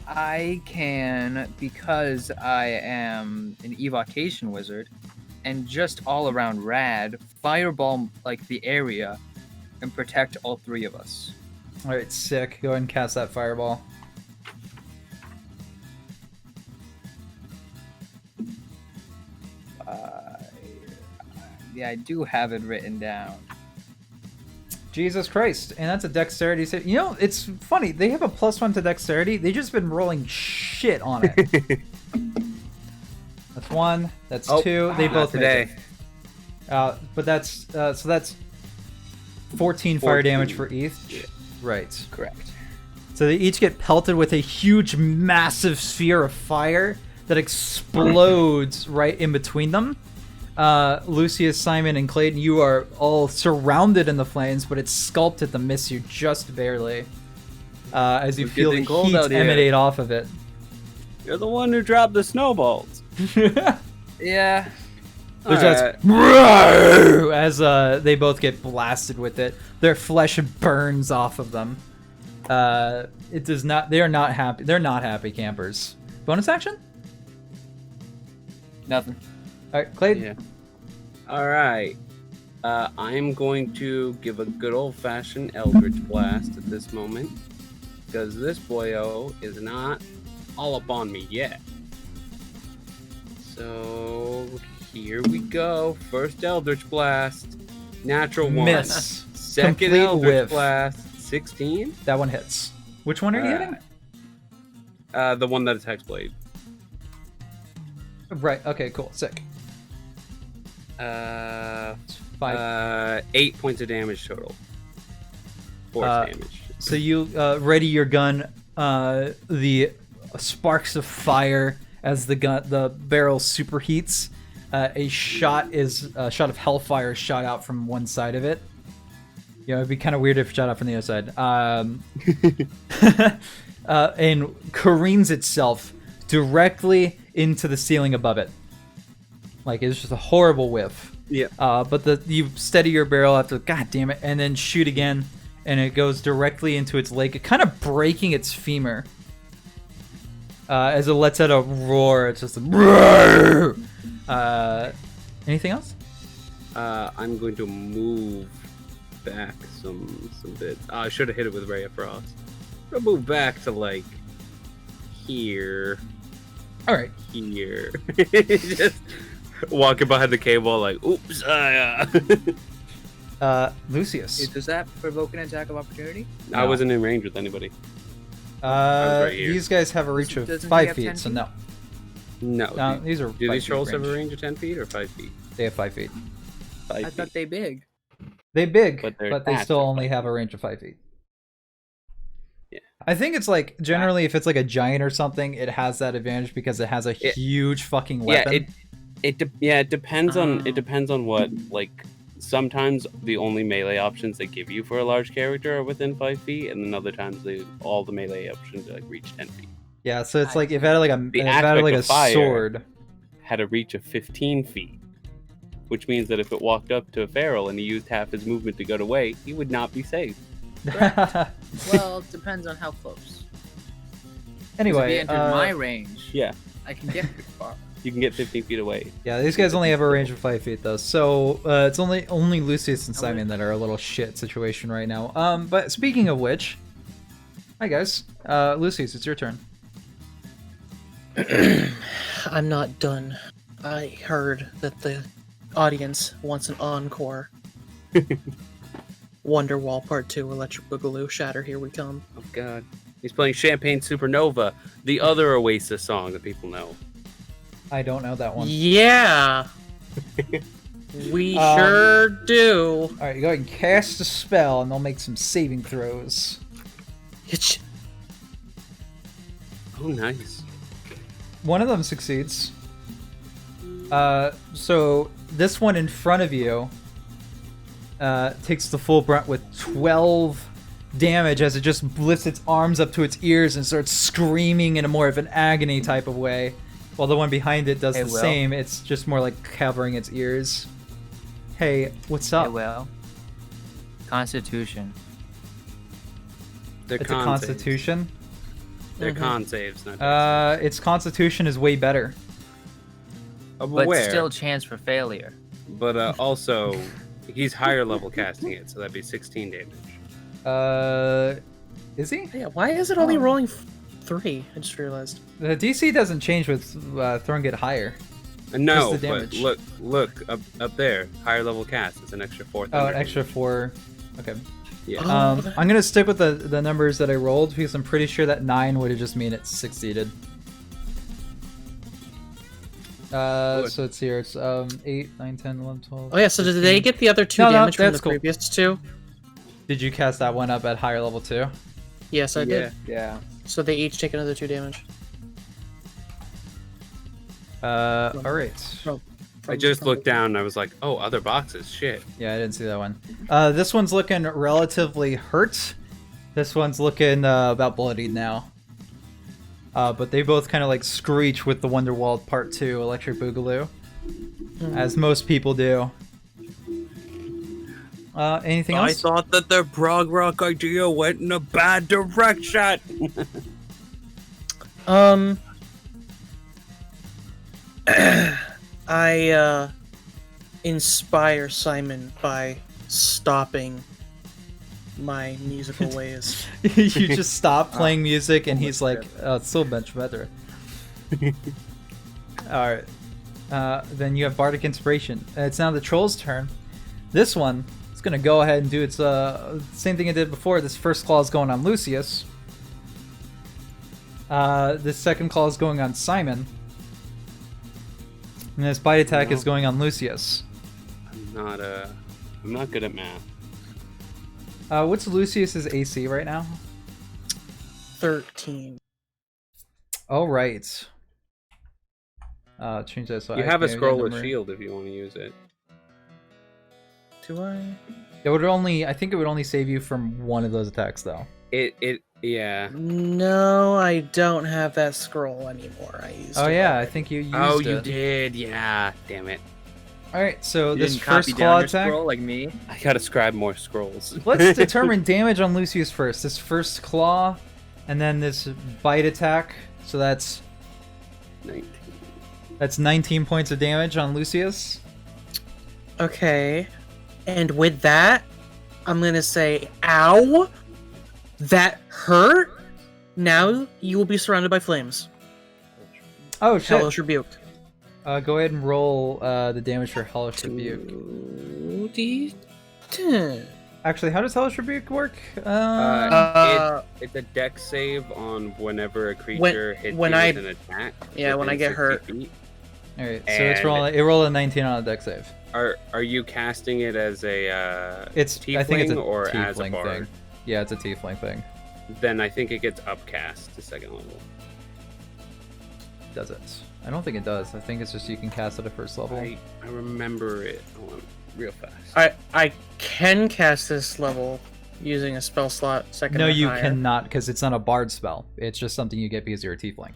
I can, because I am an evocation wizard and just all around rad, fireball like the area and protect all 3 of us. All right, sick. Go ahead and cast that fireball. Yeah, I do have it written down. Jesus Christ. And that's a dexterity save. You know, it's funny. They have a +1 to dexterity. They just been rolling shit on it. That's 1. That's 2. They both made it. But that's so that's 14 fire damage for each. Yeah. Right. Correct. So they each get pelted with a huge, massive sphere of fire that explodes right in between them. Lucius, Simon, and Clayton, you are all surrounded in the flames, but it's sculpted to miss you just barely. As you feel the heat emanate off of it. You're the one who dropped the snowballs. Yeah. There's just as they both get blasted with it. Their flesh burns off of them. It does not. They are not happy. They're not happy campers. Bonus action? Nothing. All right, Clayton. Yeah. All right. I'm going to give a good old-fashioned Eldritch Blast at this moment, because this boyo is not all up on me yet. So here we go. First Eldritch Blast. Natural 1. Miss. Second Complete Eldritch whiff. Blast. 16. That one hits. Which one are you hitting? The one that attacks Blade. Right. Okay. Cool. Sick. 5. 8 points of damage total. Force damage. So you ready your gun. The sparks of fire as the barrel superheats. A shot of hellfire shot out from one side of it. You know, it'd be kind of weird if it shot out from the other side. And careens itself directly into the ceiling above it. Like, it's just a horrible whiff. Yeah. But you steady your barrel after, god damn it, and then shoot again, and it goes directly into its leg, kind of breaking its femur. As it lets out a roar, it's just a... anything else? I'm going to move back some bits. I should have hit it with Ray of Frost. I'll move back to, like, here. All right. Here. Just walking behind the cable, like, oops. Lucius. Does that provoke an attack of opportunity? No. I wasn't in range with anybody. Right, these guys have a reach of 5 feet, so no. No. These are. Do these trolls have a range of 10 feet or 5 feet? They have 5 feet. 5 I feet. thought they big. They big, but they still only have a range of 5 feet. Yeah. I think it's like generally if it's like a giant or something, it has that advantage because it has a huge fucking weapon. It depends on what, like, sometimes the only melee options they give you for a large character are within 5 feet, and then other times all the melee options like reach 10 feet. Yeah, so it's like if it had like a sword, had a reach of 15 feet, which means that if it walked up to a feral and he used half his movement to get away, he would not be safe. Well, it depends on how close. Anyway, if he entered my range, yeah, I can get pretty far. You can get 15 feet away. Yeah, these guys only have a range of 5 feet though, so it's only Lucius and Simon that are a little shit situation right now. But speaking of which, hi guys, Lucius, it's your turn. I'm not done. I heard that the audience wants an encore. Wonderwall Part 2, Electric Boogaloo, Shatter, Here We Come. Oh god. He's playing Champagne Supernova, the other Oasis song that people know. I don't know that one. Yeah! We sure do. Alright, you go ahead and cast a spell and they'll make some saving throws. Oh, nice. One of them succeeds. So this one in front of you takes the full brunt with 12 damage as it just lifts its arms up to its ears and starts screaming in a more of an agony type of way, while the one behind it does the same. It's just more like covering its ears. Hey, what's Hey, up? well. Constitution. They're It's a con saves. Constitution. They're con saves, not dex saves. Its Constitution is way better. I'm But aware, still chance for failure. but also he's higher level casting it, so that'd be 16 damage. Is he? Yeah, why is it only rolling 3? I just realized. The DC doesn't change with throwing it higher. No, the but damage? look up there. Higher level cast. It's an extra 4. Oh, an extra 4. Okay. Yeah. I'm gonna stick with the numbers that I rolled because I'm pretty sure that 9 would have just mean it succeeded. So it's here. It's 8, 9, 10, 11, 12. Oh yeah, so did they get the other 2 No, damage from that's the cool. previous 2? Did you cast that one up at higher level too? Yes, I did. Yeah. So they each take another 2 damage. All right. I just looked down and I was like, oh, other boxes. Shit. Yeah, I didn't see that one. This one's looking relatively hurt. This one's looking about bloodied now. But they both kind of like screech with the Wonderwall Part 2 Electric Boogaloo. As most people do. Anything else? I thought that their prog rock idea went in a bad direction. I inspire Simon by stopping my musical ways. You just stop playing music and he's like, oh, it's so much better. Alright. Then you have Bardic Inspiration. It's now the Troll's turn. This one is going to go ahead and do its same thing it did before. This first claw is going on Lucius. This second claw is going on Simon. And this bite attack is going on Lucius. I'm not good at math. What's Lucius's AC right now? 13. All right. Change that so You I have a can scroll with remember. shield if you want to use it. Do I? It would only, I think it would only save you from one of those attacks though. Yeah. No, I don't have that scroll anymore. I used Oh it yeah, I already. think you used Oh, it. you did. Yeah. Damn it. All right, so You this didn't copy first down claw your attack. scroll like me. I gotta scribe more scrolls. Let's determine damage on Lucius first. This first claw, and then this bite attack. So that's 19. 19 points of damage on Lucius. Okay. And with that, I'm gonna say, ow! That hurt? Now you will be surrounded by flames. Oh shit! Hellish Rebuke. Go ahead and roll the damage for Hellish Rebuke. 2d10. Actually, how does Hellish Rebuke work? It's a dex save on whenever a creature hits when you I- with an attack. Yeah, when I within get hurt. 60 feet. All right, so And- it rolled a 19 on a dex save. Are you casting it as a It's tiefling I think it's a or as a tiefling bard? thing. Yeah, it's a tiefling thing. Then I think it gets upcast to second level. Does it? I don't think it does. I think it's just you can cast it at first level. I remember it. Hold on, real fast. I can cast this level using a spell slot second No, or you higher. cannot, because it's not a bard spell. It's just something you get because you're a tiefling.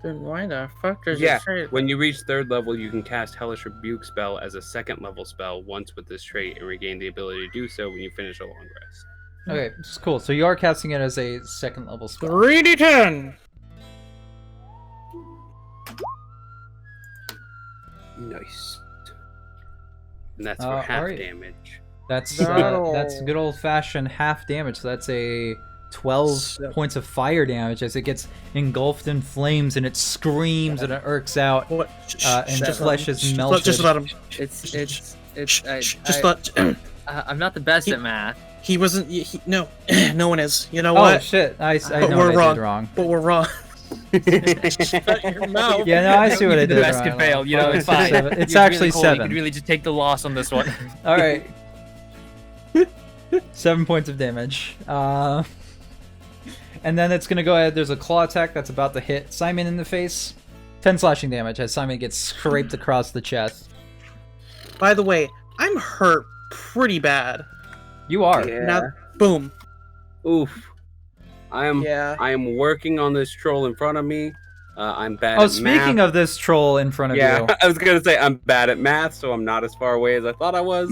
Then why the fuck does Yeah, it say when you reach 3rd level, you can cast Hellish Rebuke spell as a 2nd level spell once with this trait and regain the ability to do so when you finish a long rest. Okay, it's cool. So you are casting it as a 2nd level spell. 3d10? Nice. And that's for half alright. damage. That's That'll- that's good old fashioned half damage. So that's a 12 So- points of fire damage as it gets engulfed in flames and it screams and it irks out. What? And the flesh is Just melted. let him. Just let. I'm not the best at math. He wasn't. No, no one is. You know Oh what? shit! I But know we're what I wrong. did wrong. But we're wrong. Shut your mouth. Yeah, no, I see what I The did best wrong. can fail, you know, it's fine. It's You're actually really cool. 7. You could really just take the loss on this one. All right. 7 points of damage. And then it's gonna go ahead. There's a claw attack that's about to hit Simon in the face. 10 slashing damage as Simon gets scraped across the chest. By the way, I'm hurt pretty bad. You are. Yeah. Now, boom. Oof. I am Yeah. working on this troll in front of me. I'm bad Oh, at speaking math. of this troll in front of Yeah, you, I was gonna say I'm bad at math, so I'm not as far away as I thought I was.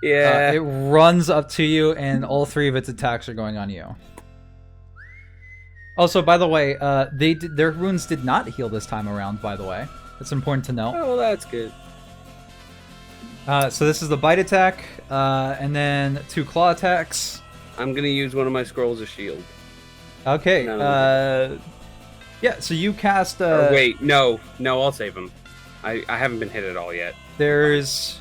Yeah. it runs up to you, and all 3 of its attacks are going on you. Also, by the way, their wounds did not heal this time around, by the way. It's important to know. Oh, well, that's good. So this is the bite attack, and then 2 claw attacks. I'm gonna use one of my scrolls of shield. Okay, No. yeah, so you cast... Or wait, no, I'll save him. I haven't been hit at all yet. There's...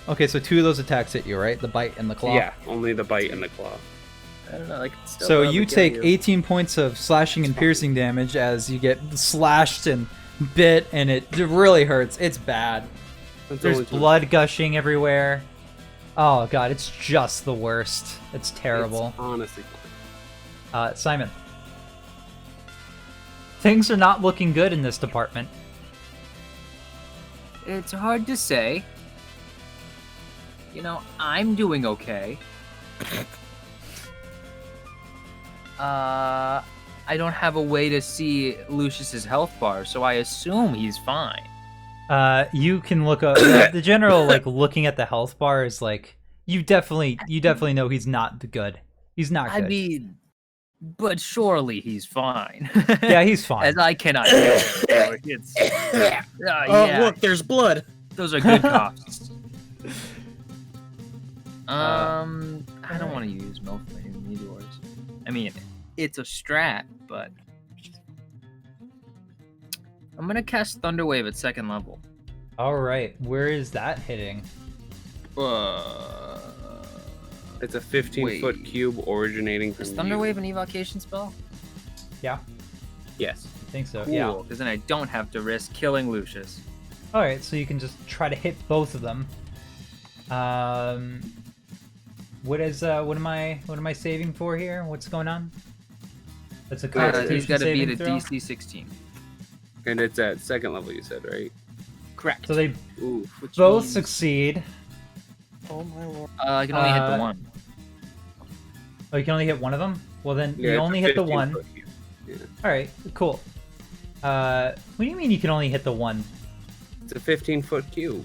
Okay, so 2 of those attacks hit you, right? The bite and the claw? Yeah, only the bite and the claw. I don't know. Like, So you take 18 points of slashing and piercing damage as you get slashed and bit, and it really hurts. It's bad. There's blood gushing everywhere. Oh god, it's just the worst. It's terrible. It's honestly. Simon. Things are not looking good in this department. It's hard to say. You know, I'm doing okay. I don't have a way to see Lucius's health bar, so I assume he's fine. You can look up the general looking at the health bar is like you definitely know he's not good. He's not good. I mean, but surely he's fine. Yeah, he's fine. As I cannot do it. So it's, yeah, Look, there's blood. those are good coughs. I don't want to use Milflame Meteors. I mean, it's a strat, but I'm gonna cast Thunderwave at 2nd level. All right, where is that hitting? It's a 15-foot cube originating from Is Thunderwave an evocation spell? Yeah, Yes. I think so. Cool, Yeah. because then I don't have to risk killing Lucius. All right, so you can just try to hit both of them. What am I saving for here? What's going on? That's a Constitution He's got to beat saving a throw? DC 16. And it's at 2nd level, you said, right? Correct. So they Ooh. Which both means, succeed. Oh my lord. I can only hit the one. Oh, you can only hit one of them? Well, then Yeah, you it's only a hit the 15-foot one. cube. Yeah. All right, cool. What do you mean you can only hit the one? It's a 15-foot cube.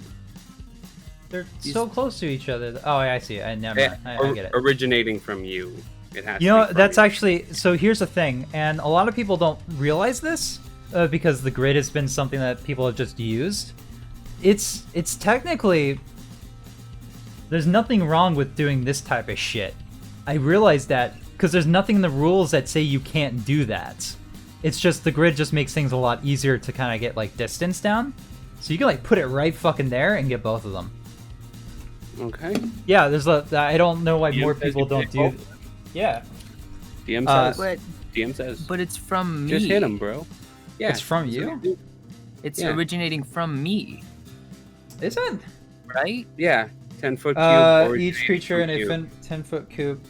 They're so close to each other. Oh, I see. Never mind. I get it. Originating from you. It has You to know, be from that's you. actually... So here's the thing, and a lot of people don't realize this, because the grid has been something that people have just used. It's technically... There's nothing wrong with doing this type of shit. I realize that, because there's nothing in the rules that say you can't do that. It's just the grid just makes things a lot easier to kind of get, distance down. So you can, put it right fucking there and get both of them. Okay. Yeah, I don't know why DM more says people you don't pick do... both. Yeah. DM says. But DM says. but it's from me. Just hit him, bro. Yeah. It's from you? It's Yeah. originating from me, Is it? right? Yeah. 10-foot cube. Each originating creature in from a you. 10-foot cube.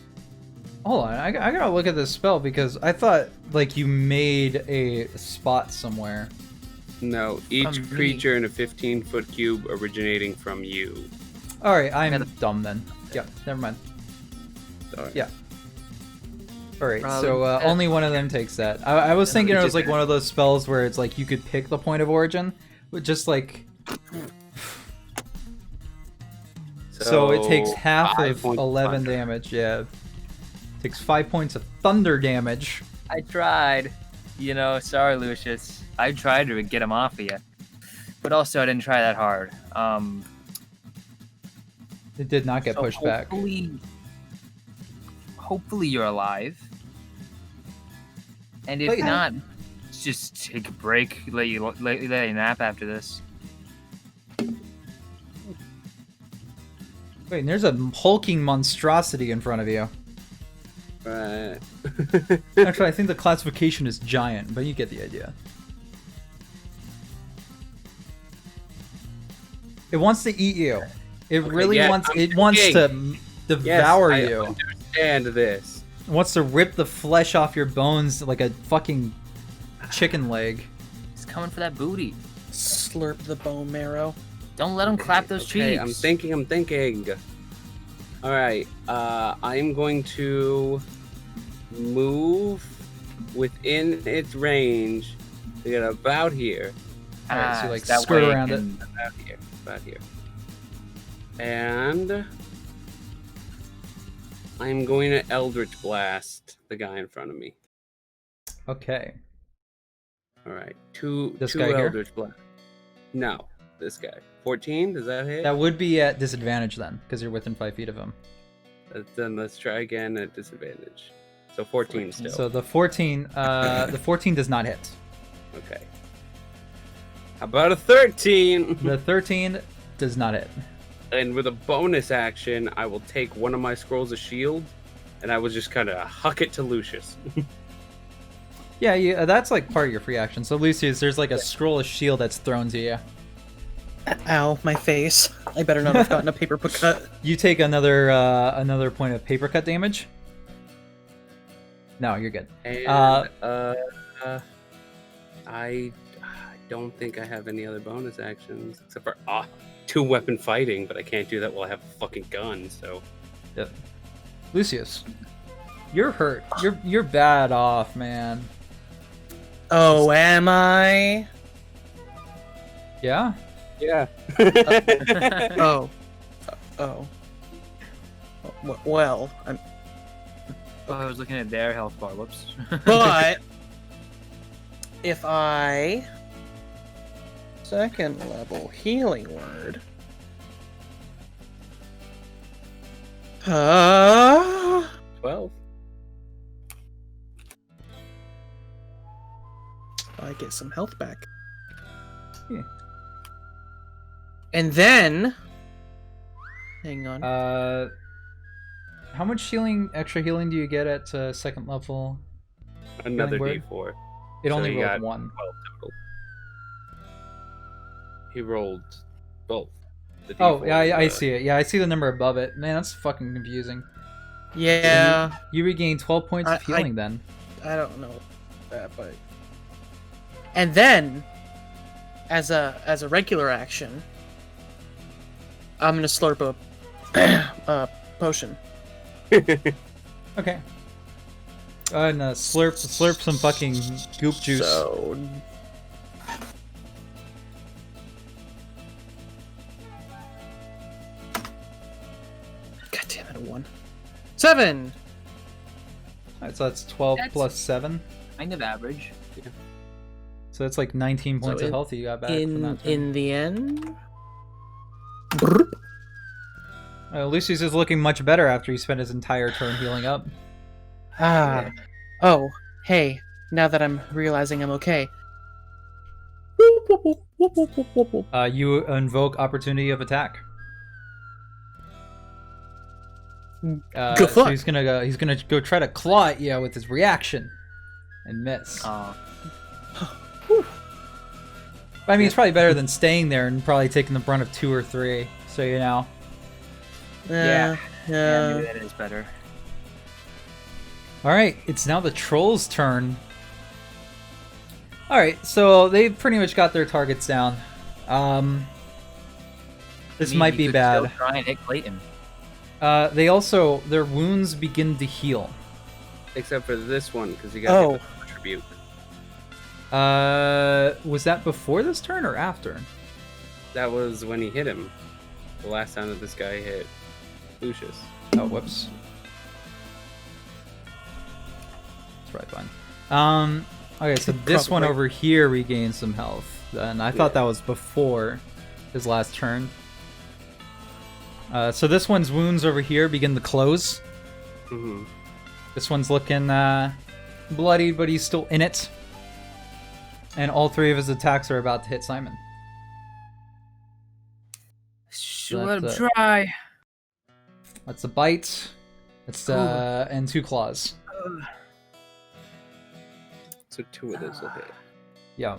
Hold on, I gotta look at this spell because I thought you made a spot somewhere. No, each From me. creature in a 15-foot cube originating from you. All right, I'm Gotta- dumb then. Yeah, never mind. Sorry. Yeah. All right, Probably- so only one of them takes that. I was thinking it was just- one of those spells where it's you could pick the point of origin, but just so it takes half 5 of points 11 thunder. damage. Yeah, takes 5 points of thunder damage. I tried. Sorry, Lucius. I tried to get him off of you, but also I didn't try that hard. It did not get So pushed back. Hopefully you're alive. And if Clayton. not, just take a break. Let you nap after this. Wait, and there's a hulking monstrosity in front of you. Right. Actually, I think the classification is giant, but you get the idea. It wants to eat you. It really yeah, wants. I'm It wants to devour yes, you. I understand this. It wants to rip the flesh off your bones like a fucking chicken leg. He's coming for that booty. Slurp the bone marrow. Don't let him clap those Okay, cheeks. I'm thinking. All right, I'm going to move within its range Get about here. Alright, so like that skirt way around it. can- About here. And I'm going to Eldritch Blast the guy in front of me. Okay. All right, two This guy here? Eldritch Blast. No, this guy. 14. Does that hit? That would be at disadvantage then, because you're within 5 feet of him. Then let's try again at disadvantage. So 14 still. So the 14 does not hit. Okay. How about a 13? The 13 does not hit. And with a bonus action, I will take one of my scrolls of shield, and I will just kind of huck it to Lucius. Yeah, that's like part of your free action. So Lucius, there's like a scroll of shield that's thrown to you. Ow, my face. I better not have gotten a paper cut. You take another point of paper cut damage. No, you're good. And I don't think I have any other bonus actions except for 2-weapon fighting, but I can't do that while I have a fucking gun. So Yep. Lucius, you're hurt. You're bad off, man. Oh, am I? Yeah. yeah. Oh. Oh. Well, I'm. Oh, I was looking at their health bar. Whoops. But if I second level healing word. 12. I get some health back. Yeah. And then, hang on. How much extra healing do you get at second level? Another Healing D4. It So only you rolled got 1. 12 total. He rolled both. The Oh, D4 yeah, I and the- see it. Yeah, I see the number above it. Man, that's fucking confusing. Yeah, You regain 12 points of I- healing then. I don't know that, but. And then, as a regular action, I'm gonna slurp a potion. Okay. And slurp some fucking goop juice. So. God damn it, a 1. 7! Alright, so that's 12 That's- plus 7. Kind of average. So that's like 19 points of in- health you got back from that turn. In the end. Lucius is looking much better after he spent his entire turn healing up. Ah. Oh, hey, now that I'm realizing I'm okay. You invoke opportunity of attack. Good So luck. he's gonna go try to claw at you with his reaction, and miss. I mean, it's probably better than staying there and probably taking the brunt of 2 or 3. So you know. Yeah, Yeah. maybe that is better. All right, it's now the trolls' turn. All right, so they've pretty much got their targets down. This I mean, might you be could bad. still try and hit Clayton. They also their wounds begin to heal. Except for this one, because you got hit with attribute. Was that before this turn or after? That was when he hit him. The last time that this guy hit Lucius. Oh, whoops. That's probably fine. Okay, so this one Probably. over here regains some health. And I thought that was before his last turn. So this one's wounds over here begin to close. Mm-hmm. This one's looking bloodied, but he's still in it. And all 3 of his attacks are about to hit Simon. Let him That's, try. That's a bite. That's and 2 claws. So 2 of those will hit. Yeah.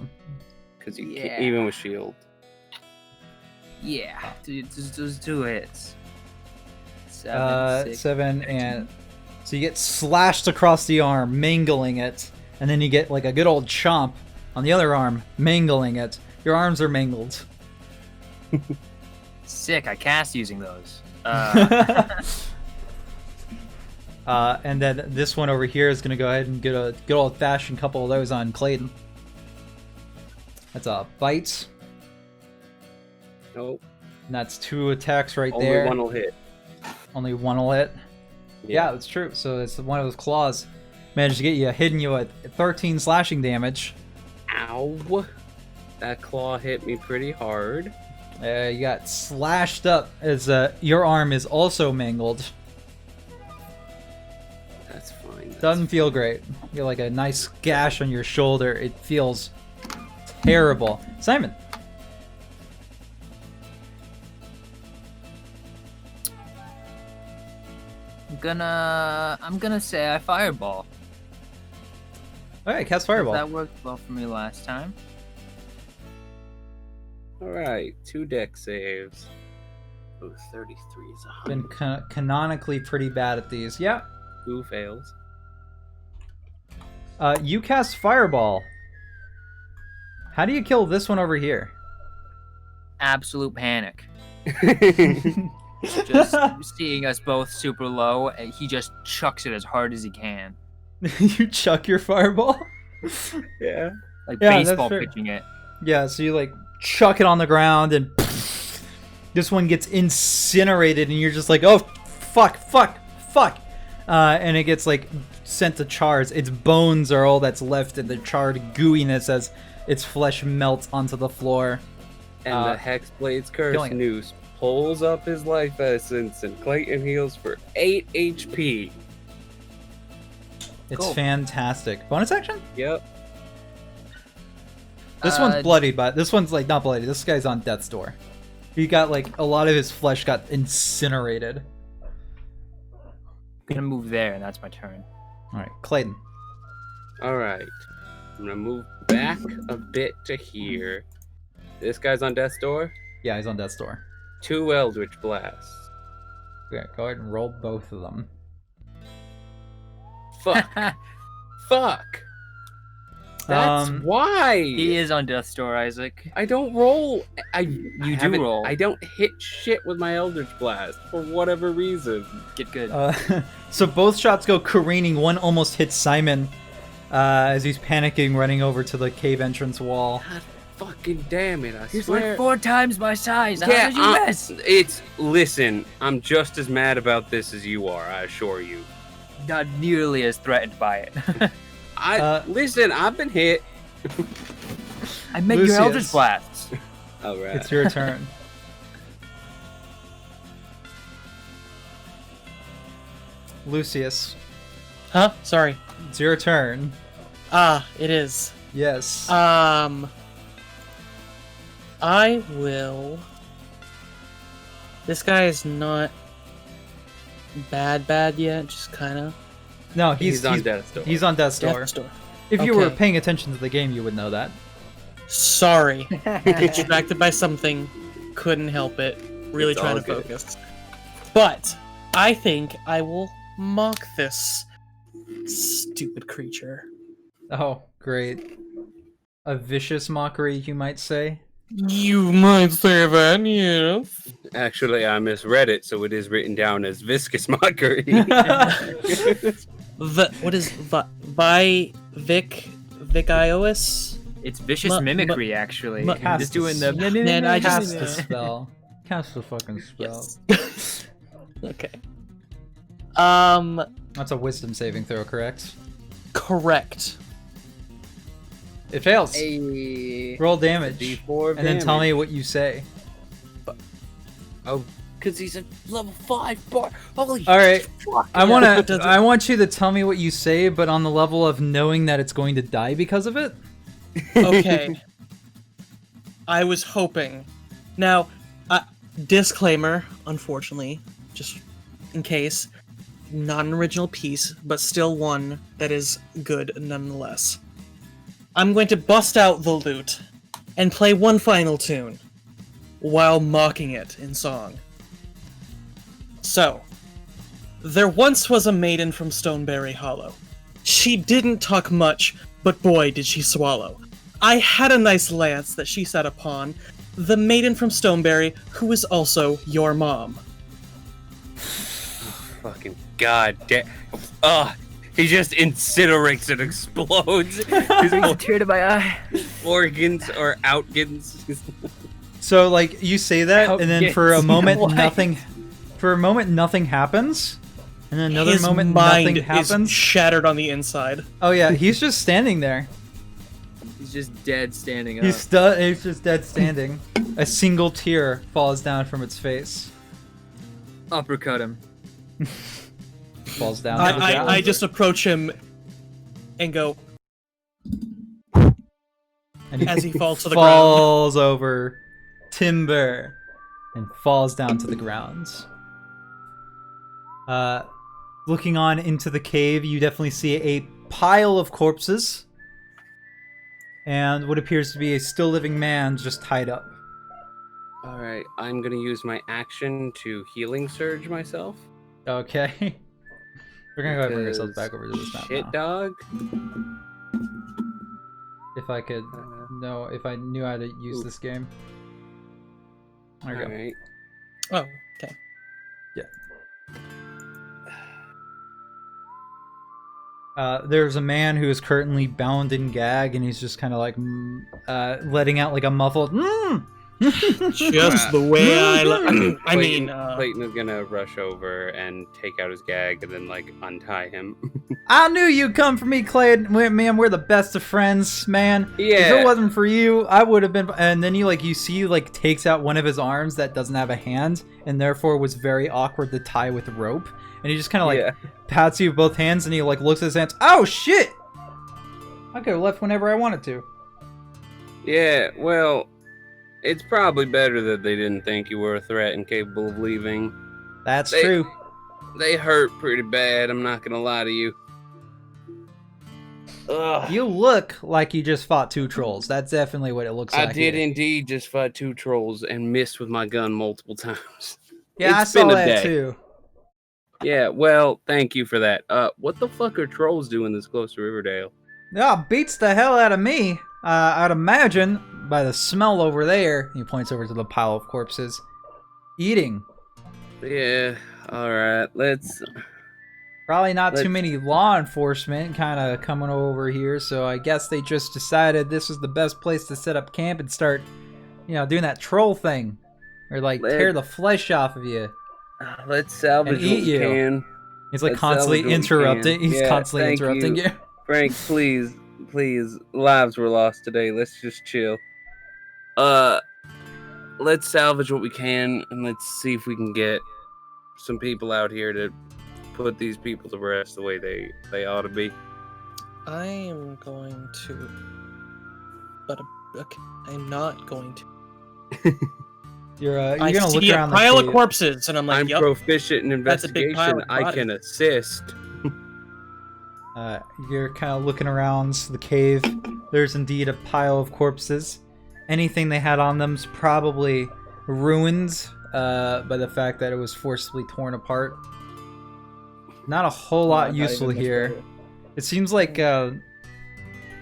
Because you Yeah. can't, even with shield. Yeah, dude, just do it. 7, 6, 7 and so you get slashed across the arm, mangling it, and then you get like a good old chomp on the other arm, mangling it. Your arms are mangled. Sick. I cast using those. And then this one over here is gonna go ahead and get a good old fashioned couple of those on Clayton. That's a bite. Nope. And that's 2 attacks right Only there. one will hit. Only one will hit. Yeah, that's true. So it's one of those claws. Managed to get you, hitting you at 13 slashing damage. Ow. That claw hit me pretty hard. You got slashed up as your arm is also mangled. That's fine. Doesn't feel great. You got like a nice gash on your shoulder. It feels terrible. Simon. I'm gonna say I fireball. Alright, cast fireball. That worked well for me last time. Alright, 2 deck saves. Oh, 33 is a 100. Been canonically pretty bad at these. Yeah. 2 fails. You cast fireball. How do you kill this one over here? Absolute panic. Just seeing us both super low, and he just chucks it as hard as he can. You chuck your fireball? Yeah. Like Yeah, that's baseball fair. pitching it. Yeah, so you like chuck it on the ground and this one gets incinerated and you're just like, oh, fuck. And it gets like sent to chars. Its bones are all that's left in the charred gooiness as its flesh melts onto the floor. And the Hexblade's Curse killing it. noose pulls up his life essence and Clayton heals for 8 HP. It's Cool. fantastic. Bonus action? Yep. This one's bloodied, but this one's like not bloody. This guy's on death's door. He got like a lot of his flesh got incinerated. I'm gonna move there, and that's my turn. All right, Clayton. Alright. I'm gonna move back a bit to here. This guy's on death's door. Yeah, he's on death's door. 2 Eldritch Blasts. Yeah, go ahead and roll both of them. Fuck. Fuck. That's Um, why. He is on death's door, Isaac. I don't roll. I do roll. I don't hit shit with my Eldritch Blast for whatever reason. Get good. So both shots go careening. One almost hits Simon as he's panicking, running over to the cave entrance wall. God fucking damn it! I He's swear. like 4 times my size. How Yeah, did you miss? Listen, I'm just as mad about this as you are. I assure you. Not nearly as threatened by it. Listen. I've been hit. I meant Lucius. your Eldritch Blasts. All right. It's your turn. Lucius, Huh? Sorry. it's your turn. It is. Yes. I will. This guy is not bad yet, just kind of. No, He's on death's door. He's on death's door. Death's door. If you were Okay. paying attention to the game, you would know that. Sorry. Distracted by something. Couldn't help it. Really It's trying all to good. focus. But I think I will mock this stupid creature. Oh, great. A vicious mockery, you might say. You might say that, yes. Actually, I misread it, so it is written down as viscous mockery. What is Vic iOS? It's vicious mimicry, actually. Cast Just doing the. Man, I Cast just the spell. Cast the fucking spell. Yes. Okay. That's a wisdom saving throw, correct? Correct. It fails. Hey. Roll damage. D4 And then tell me what you say. Oh, Because he's a level 5 bar. Holy All right. fuck. I Does it- want you to tell me what you say, but on the level of knowing that it's going to die because of it. Okay. I was hoping. Now, disclaimer, unfortunately, just in case, not an original piece, but still one that is good nonetheless. I'm going to bust out the lute and play one final tune while mocking it in song. So, there once was a maiden from Stoneberry Hollow. She didn't talk much, but boy did she swallow. I had a nice lance that she sat upon, the maiden from Stoneberry, who is also your mom. fucking god damn. Ugh. He just incinerates and explodes. Brings a tear to my eye. Organs or outgans. So like you say that, and then for a moment nothing happens, and then another His moment mind nothing happens. is shattered on the inside. Oh yeah, he's just standing there. He's just dead standing up. He's just dead standing. A single tear falls down from its face. Uppercut him. Falls down. I just approach him and go and as he falls to the ground. falls over timber and falls down to the ground. Looking on into the cave, you definitely see a pile of corpses and what appears to be a still living man just tied up. All right, I'm gonna use my action to healing surge myself. Okay. We're gonna go ahead and bring ourselves back over to this map Shit, now. dog. If I could if I knew how to use this game. There we go. Alright. Oh, okay. There's a man who is currently bound in gag, and he's just kind of like letting out like a muffled Just the way I mean, Clayton is gonna rush over and take out his gag and then like untie him. I knew you'd come for me, Clayton. Man, we're the best of friends, man. Yeah. If it wasn't for you, I would have been. And then you see takes out one of his arms that doesn't have a hand, and therefore was very awkward to tie with rope. And he just kind of pats you with both hands, and he looks at his hands. Oh shit! I could have left whenever I wanted to. Yeah, well, it's probably better that they didn't think you were a threat and capable of leaving. That's true. They hurt pretty bad, I'm not gonna lie to you. Ugh. You look like you just fought 2 trolls. That's definitely what it looks like. I did here. indeed just fight 2 trolls and missed with my gun multiple times. Yeah, It's I saw been a that day. too. Yeah, well, thank you for that. What the fuck are trolls doing this close to Riverdale? Yeah, beats the hell out of me. I'd imagine by the smell over there. He points over to the pile of corpses. Eating. Yeah, alright, let's... Probably not too many law enforcement kind of coming over here, so I guess they just decided this was the best place to set up camp and start, doing that troll thing. Or tear the flesh off of you. Let's salvage And eat what we you. can. He's Let's constantly salvage what we interrupting. can. He's Yeah, constantly thank interrupting you. Frank, please, lives were lost today. Let's just chill. Let's salvage what we can, and let's see if we can get some people out here to put these people to rest the way they ought to be. I am going to, but okay, I'm not going to. You're I gonna look see around a pile the of cave. corpses, and I'm like, I'm yep. proficient in That's a big pile investigation. of I can bodies. assist. You're kind of looking around the cave. There's indeed a pile of corpses. Anything they had on them's probably ruined by the fact that it was forcibly torn apart. Not a whole lot useful here. It seems like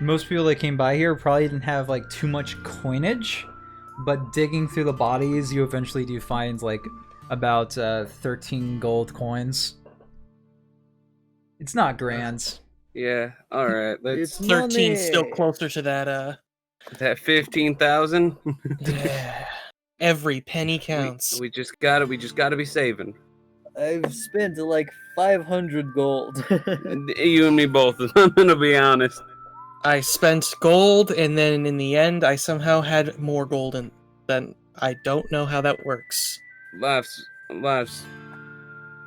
most people that came by here probably didn't have too much coinage, but digging through the bodies, you eventually do find about 13 gold coins. It's not grand. Yeah, all right. It's Let's 13 still closer to that. that 15,000. Yeah. Every penny counts. We just gotta be saving. I've spent 500 gold. You and me both. I'm gonna be honest. I spent gold, and then in the end, I somehow had more gold, and then I don't know how that works. Life's. Well,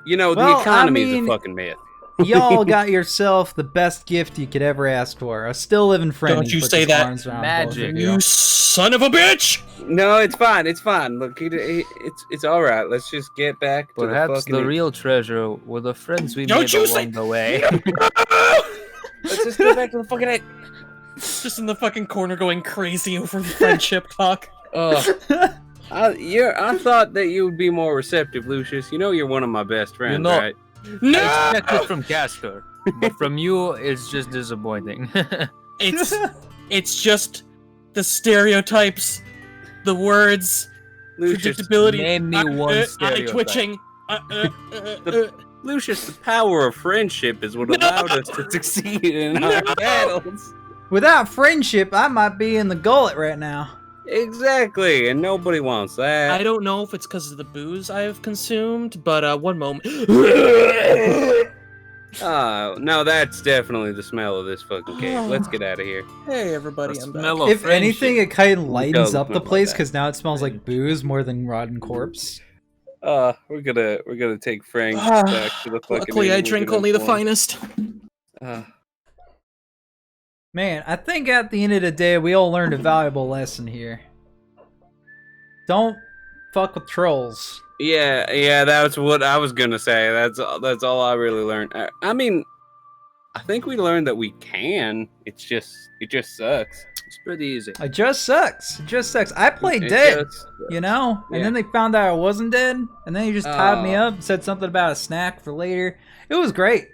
The economy I mean, is a fucking myth. Y'all got yourself the best gift you could ever ask for. A still living friend. Don't who you puts say his that. arms around both Magic. of You son of a bitch! No, it's fine. It's fine. Look, it's all right. Let's just get back to Perhaps the the fucking. real treasure were the friends we Don't made you along say- the way. Let's just get back to the fucking. Just in the fucking corner going crazy over friendship talk. I thought that you would be more receptive, Lucius. You're one of my best friends, know- right? No! I expected from Castor, but from you, it's just disappointing. It's just the stereotypes, the words, Lucius, predictability. name me one eye stereotype. twitching. Lucius, the power of friendship is what allowed us to succeed in our battles. Without friendship, I might be in the gullet right now. Exactly, and nobody wants that. I don't know if it's because of the booze I have consumed, but one moment. No, that's definitely the smell of this fucking cave. Let's get out of here. Hey, everybody, I'm back. If anything, it kind of lightens up the smell like place that. because now it smells like booze more than rotten corpse. We're gonna take Frank back to the fucking. Luckily, I drink only the finest. Man, I think at the end of the day, we all learned a valuable lesson here. Don't fuck with trolls. Yeah, that's what I was gonna say. That's all I really learned. I mean, I think we learned that we can. It just sucks. It's pretty easy. It just sucks. It just sucks. I played dead, you know? And then they found out I wasn't dead, and then he just tied me up, said something about a snack for later. It was great.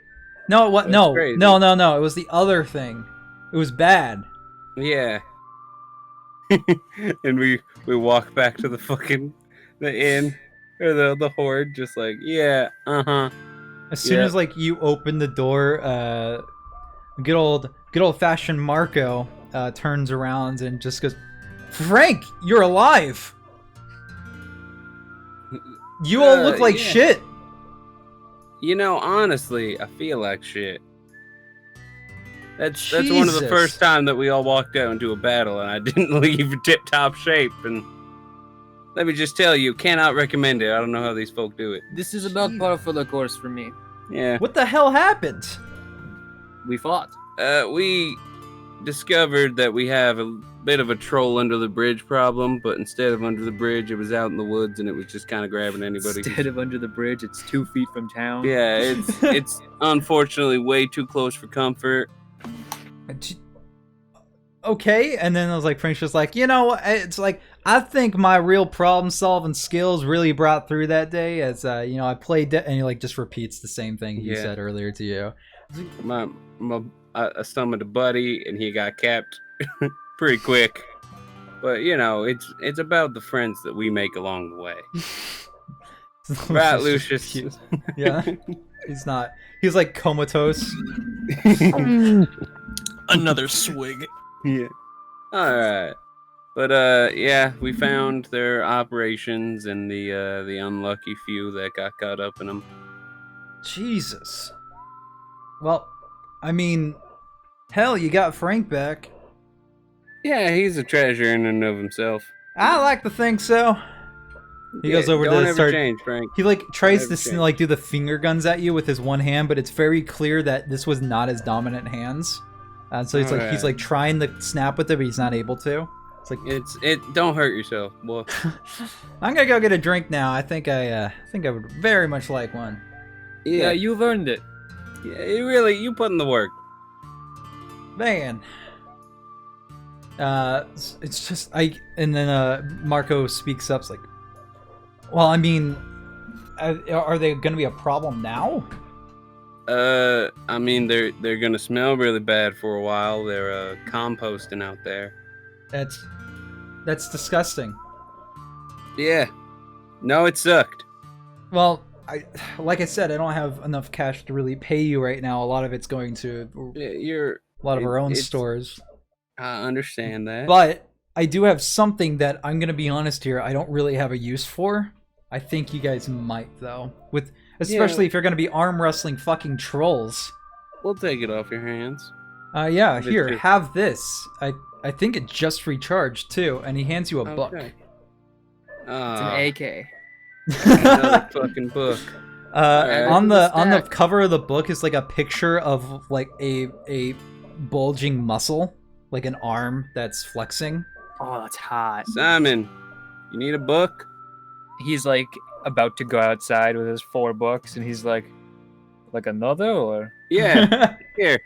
No, what? No. It was the other thing. It was bad. Yeah. And we walk back to the inn or the horde, just like, yeah, As soon as like you open the door, good old fashioned Marco turns around and just goes, "Frank, you're alive. You all look like shit." You know, honestly, I feel like shit. That's one of the first time that we all walked out into a battle and I didn't leave tip-top shape. And let me just tell you, cannot recommend it. I don't know how these folk do it. This is about par for the course for me. Yeah. What the hell happened? We fought. We discovered that we have a bit of a troll under the bridge problem, but instead of under the bridge, it was out in the woods and it was just kind of grabbing anybody. Instead of under the bridge, it's 2 feet from town. Yeah, it's unfortunately way too close for comfort. Okay, and then I was like, Frank's just like, you know, it's like, I think my real problem-solving skills really brought through that day as, you know, I played, and he like just repeats the same thing he said earlier to you. I summoned a buddy and he got capped pretty quick. But, you know, it's about the friends that we make along the way. Right, Lucius? Yeah, he's not. He's like comatose. Another swig. Yeah. Alright. But, yeah, we found their operations and the unlucky few that got caught up in them. Jesus. Well, I mean, hell, you got Frank back. Yeah, he's a treasure in and of himself. I like to think so. He goes over don't to ever start. Change, Frank. He like tries to change. like do the finger guns at you with his one hand, but it's very clear that this was not his dominant hands. So it's like he's like trying to snap with it, but he's not able to. It's like don't hurt yourself. Well, I'm gonna go get a drink now. I think I would very much like one. Yeah, you've earned it. Yeah, you put in the work. Man. It's just and then Marco speaks up. It's like, well, I mean, are they gonna be a problem now? I mean, they're gonna smell really bad for a while. They're composting out there. That's disgusting. Yeah. No, it sucked. Well, like I said, I don't have enough cash to really pay you right now. A lot of it's going to a lot of our own stores. I understand that. But I do have something that I'm going to be honest here, I don't really have a use for. I think you guys might, though. Especially if you're going to be arm wrestling fucking trolls. We'll take it off your hands. Yeah, here, have this. I think it just recharged, too. And he hands you a book. It's an AK. Another fucking book. On the cover of the book is like a picture of like a bulging muscle, like an arm that's flexing. Oh, that's hot. Simon, you need a book? He's like about to go outside with his 4 books, and he's like another or? Yeah. Here.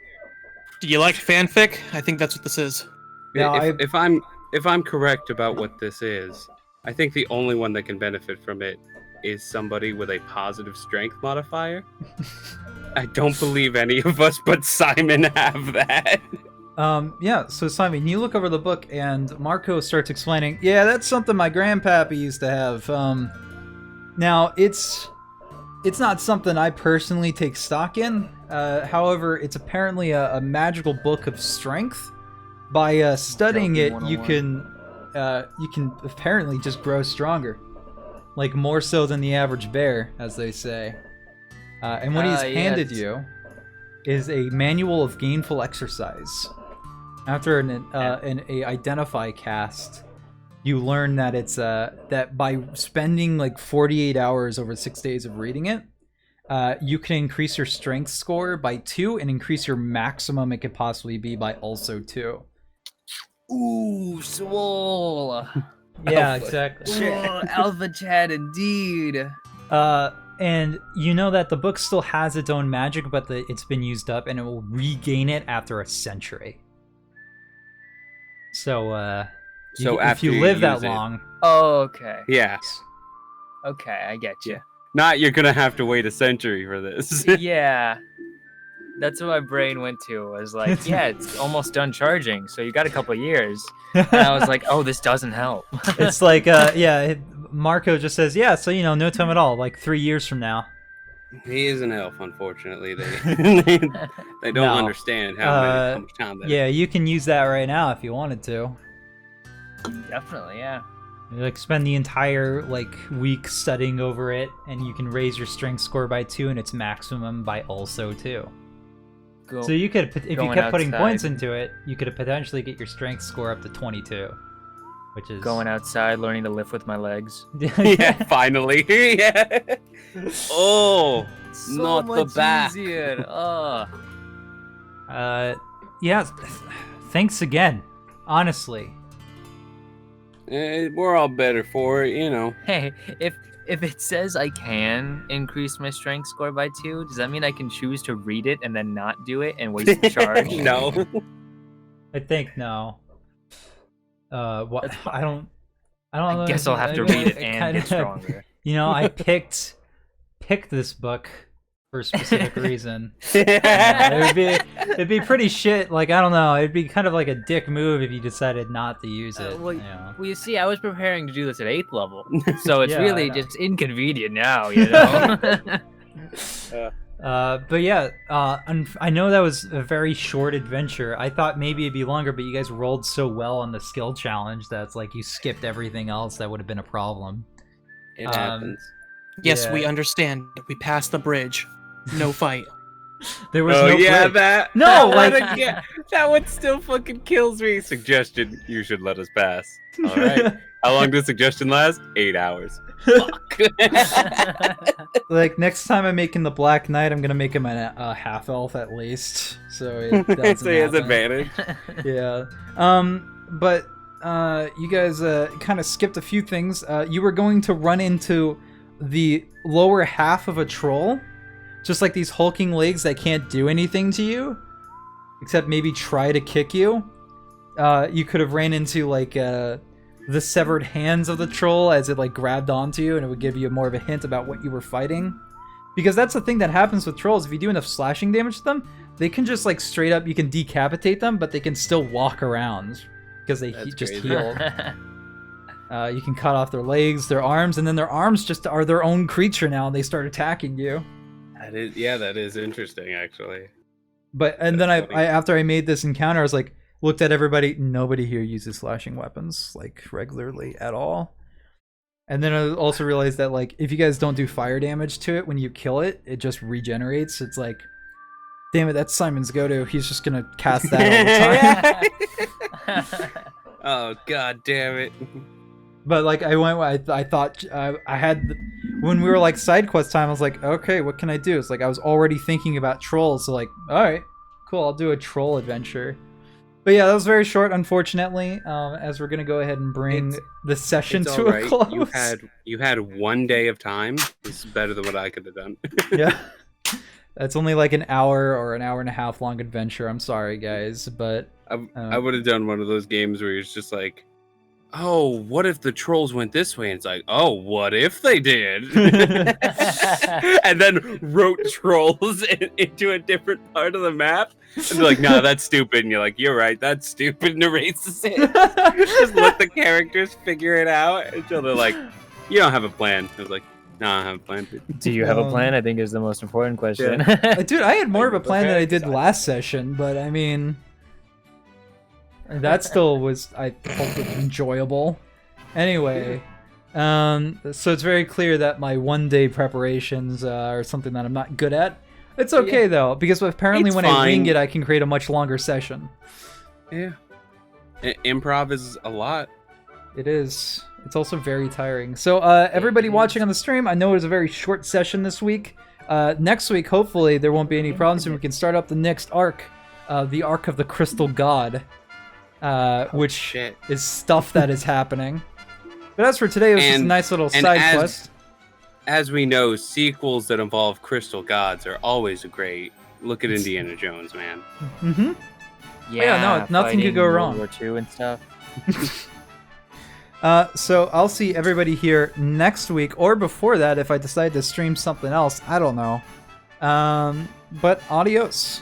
Do you like fanfic? I think that's what this is. Yeah, if I'm correct about what this is, I think the only one that can benefit from it is somebody with a positive strength modifier. I don't believe any of us but Simon have that. Yeah, so Simon, you look over the book and Marco starts explaining, yeah, that's something my grandpappy used to have. Now, it's It's not something I personally take stock in. However, it's apparently a magical book of strength. By studying it, you can apparently just grow stronger, like more so than the average bear, as they say. And what he's handed you is a manual of gainful exercise. After an identify cast, you learn that it's that by spending like 48 hours over 6 days of reading it, you can increase your strength score by 2 and increase your maximum it could possibly be by also 2. Ooh, swole. Yeah, exactly. Oh, Alpha Chat indeed. And you know that the book still has its own magic, but it's been used up, and it will regain it after a century. So, if you live that long... Oh, okay. Yeah. Okay, I get you. Not you're gonna have to wait a century for this. Yeah. That's what my brain went to. Was like, yeah, it's almost done charging, so you got a couple of years. And I was like, oh, this doesn't help. It's like, Marco just says, yeah, so, no time at all, like 3 years from now. He is an elf, unfortunately. They don't understand how much time that is. You can use that right now if you wanted to. Definitely, yeah. You, like, spend the entire, week studying over it, and you can raise your strength score by 2 and its maximum by also 2. So you could, if you kept putting points into it, you could potentially get your strength score up to 22, which is going outside, learning to lift with my legs. Yeah, finally. Yeah. Oh, So not much the back. easier. Oh. Yeah. Thanks again. Honestly. We're all better for it, Hey, if it says I can increase my strength score by 2, does that mean I can choose to read it and then not do it and waste the charge? No. I think no. What? I don't. I guess I'll have to read it and get stronger. I picked this book for a specific reason. It'd be pretty shit. Like, I don't know. It'd be kind of like a dick move if you decided not to use it. Well, you see, I was preparing to do this at 8th level, so it's really just inconvenient now, But yeah, I know that was a very short adventure. I thought maybe it'd be longer, but you guys rolled so well on the skill challenge that it's like you skipped everything else that would have been a problem. It happens. Yes, we understand. We passed the bridge. No fight. There was no bridge. that. No, that one still fucking kills me. Suggestion: you should let us pass. All right. How long does suggestion last? 8 hours. Fuck. Like, next time I'm making the Black Knight, I'm gonna make him a half elf at least, so it so he has advantage. Yeah. But you guys kind of skipped a few things. You were going to run into the lower half of a troll, just like these hulking legs that can't do anything to you, except maybe try to kick you. You could have ran into the severed hands of the troll as it grabbed onto you, and it would give you more of a hint about what you were fighting. Because that's the thing that happens with trolls. If you do enough slashing damage to them, they can just straight up, you can decapitate them, but they can still walk around because they just healed. You can cut off their legs, their arms, and then their arms just are their own creature now, and they start attacking you. That is interesting, actually. And then I after I made this encounter, I was like, looked at everybody. Nobody here uses slashing weapons regularly at all. And then I also realized that if you guys don't do fire damage to it when you kill it, it just regenerates. It's like, damn it, that's Simon's go-to. He's just gonna cast that all the time. Oh, god damn it. But I thought I had, when we were side quest time, I was like, okay, what can I do? It's I was already thinking about trolls, so all right, cool, I'll do a troll adventure. But yeah, that was very short, unfortunately, as we're gonna go ahead and bring the session to a close. You had 1 day of time. This is better than what I could have done. Yeah. That's only an hour or an hour and a half long adventure. I'm sorry, guys, but I would have done one of those games where it's just oh, what if the trolls went this way? And it's oh, what if they did? And then wrote trolls into a different part of the map. And they're no, that's stupid. And you're you're right, that's stupid, and erases it. Just let the characters figure it out until they're you don't have a plan. I was No, I haven't planned it. Do you have a plan? I think is the most important question. Dude, I had more of a plan than I did Okay. last session, but I mean, that still was, I hope, enjoyable. Anyway, so it's very clear that my one-day preparations are something that I'm not good at. It's okay though, because apparently It's when I wing fine. it, I can create a much longer session. Yeah. Improv is a lot. It is. It's also very tiring. So everybody watching on the stream, I know it was a very short session this week. Next week, hopefully, there won't be any problems and we can start up the next arc, the Arc of the Crystal God, which shit. is stuff that is happening. But as for today, it was just a nice little side quest. As we know, sequels that involve crystal gods are always a great. Look at Indiana Jones, man. Mm-hmm. Yeah, no, nothing could go wrong. World War II and stuff. So I'll see everybody here next week, or before that if I decide to stream something else. I don't know. But adios.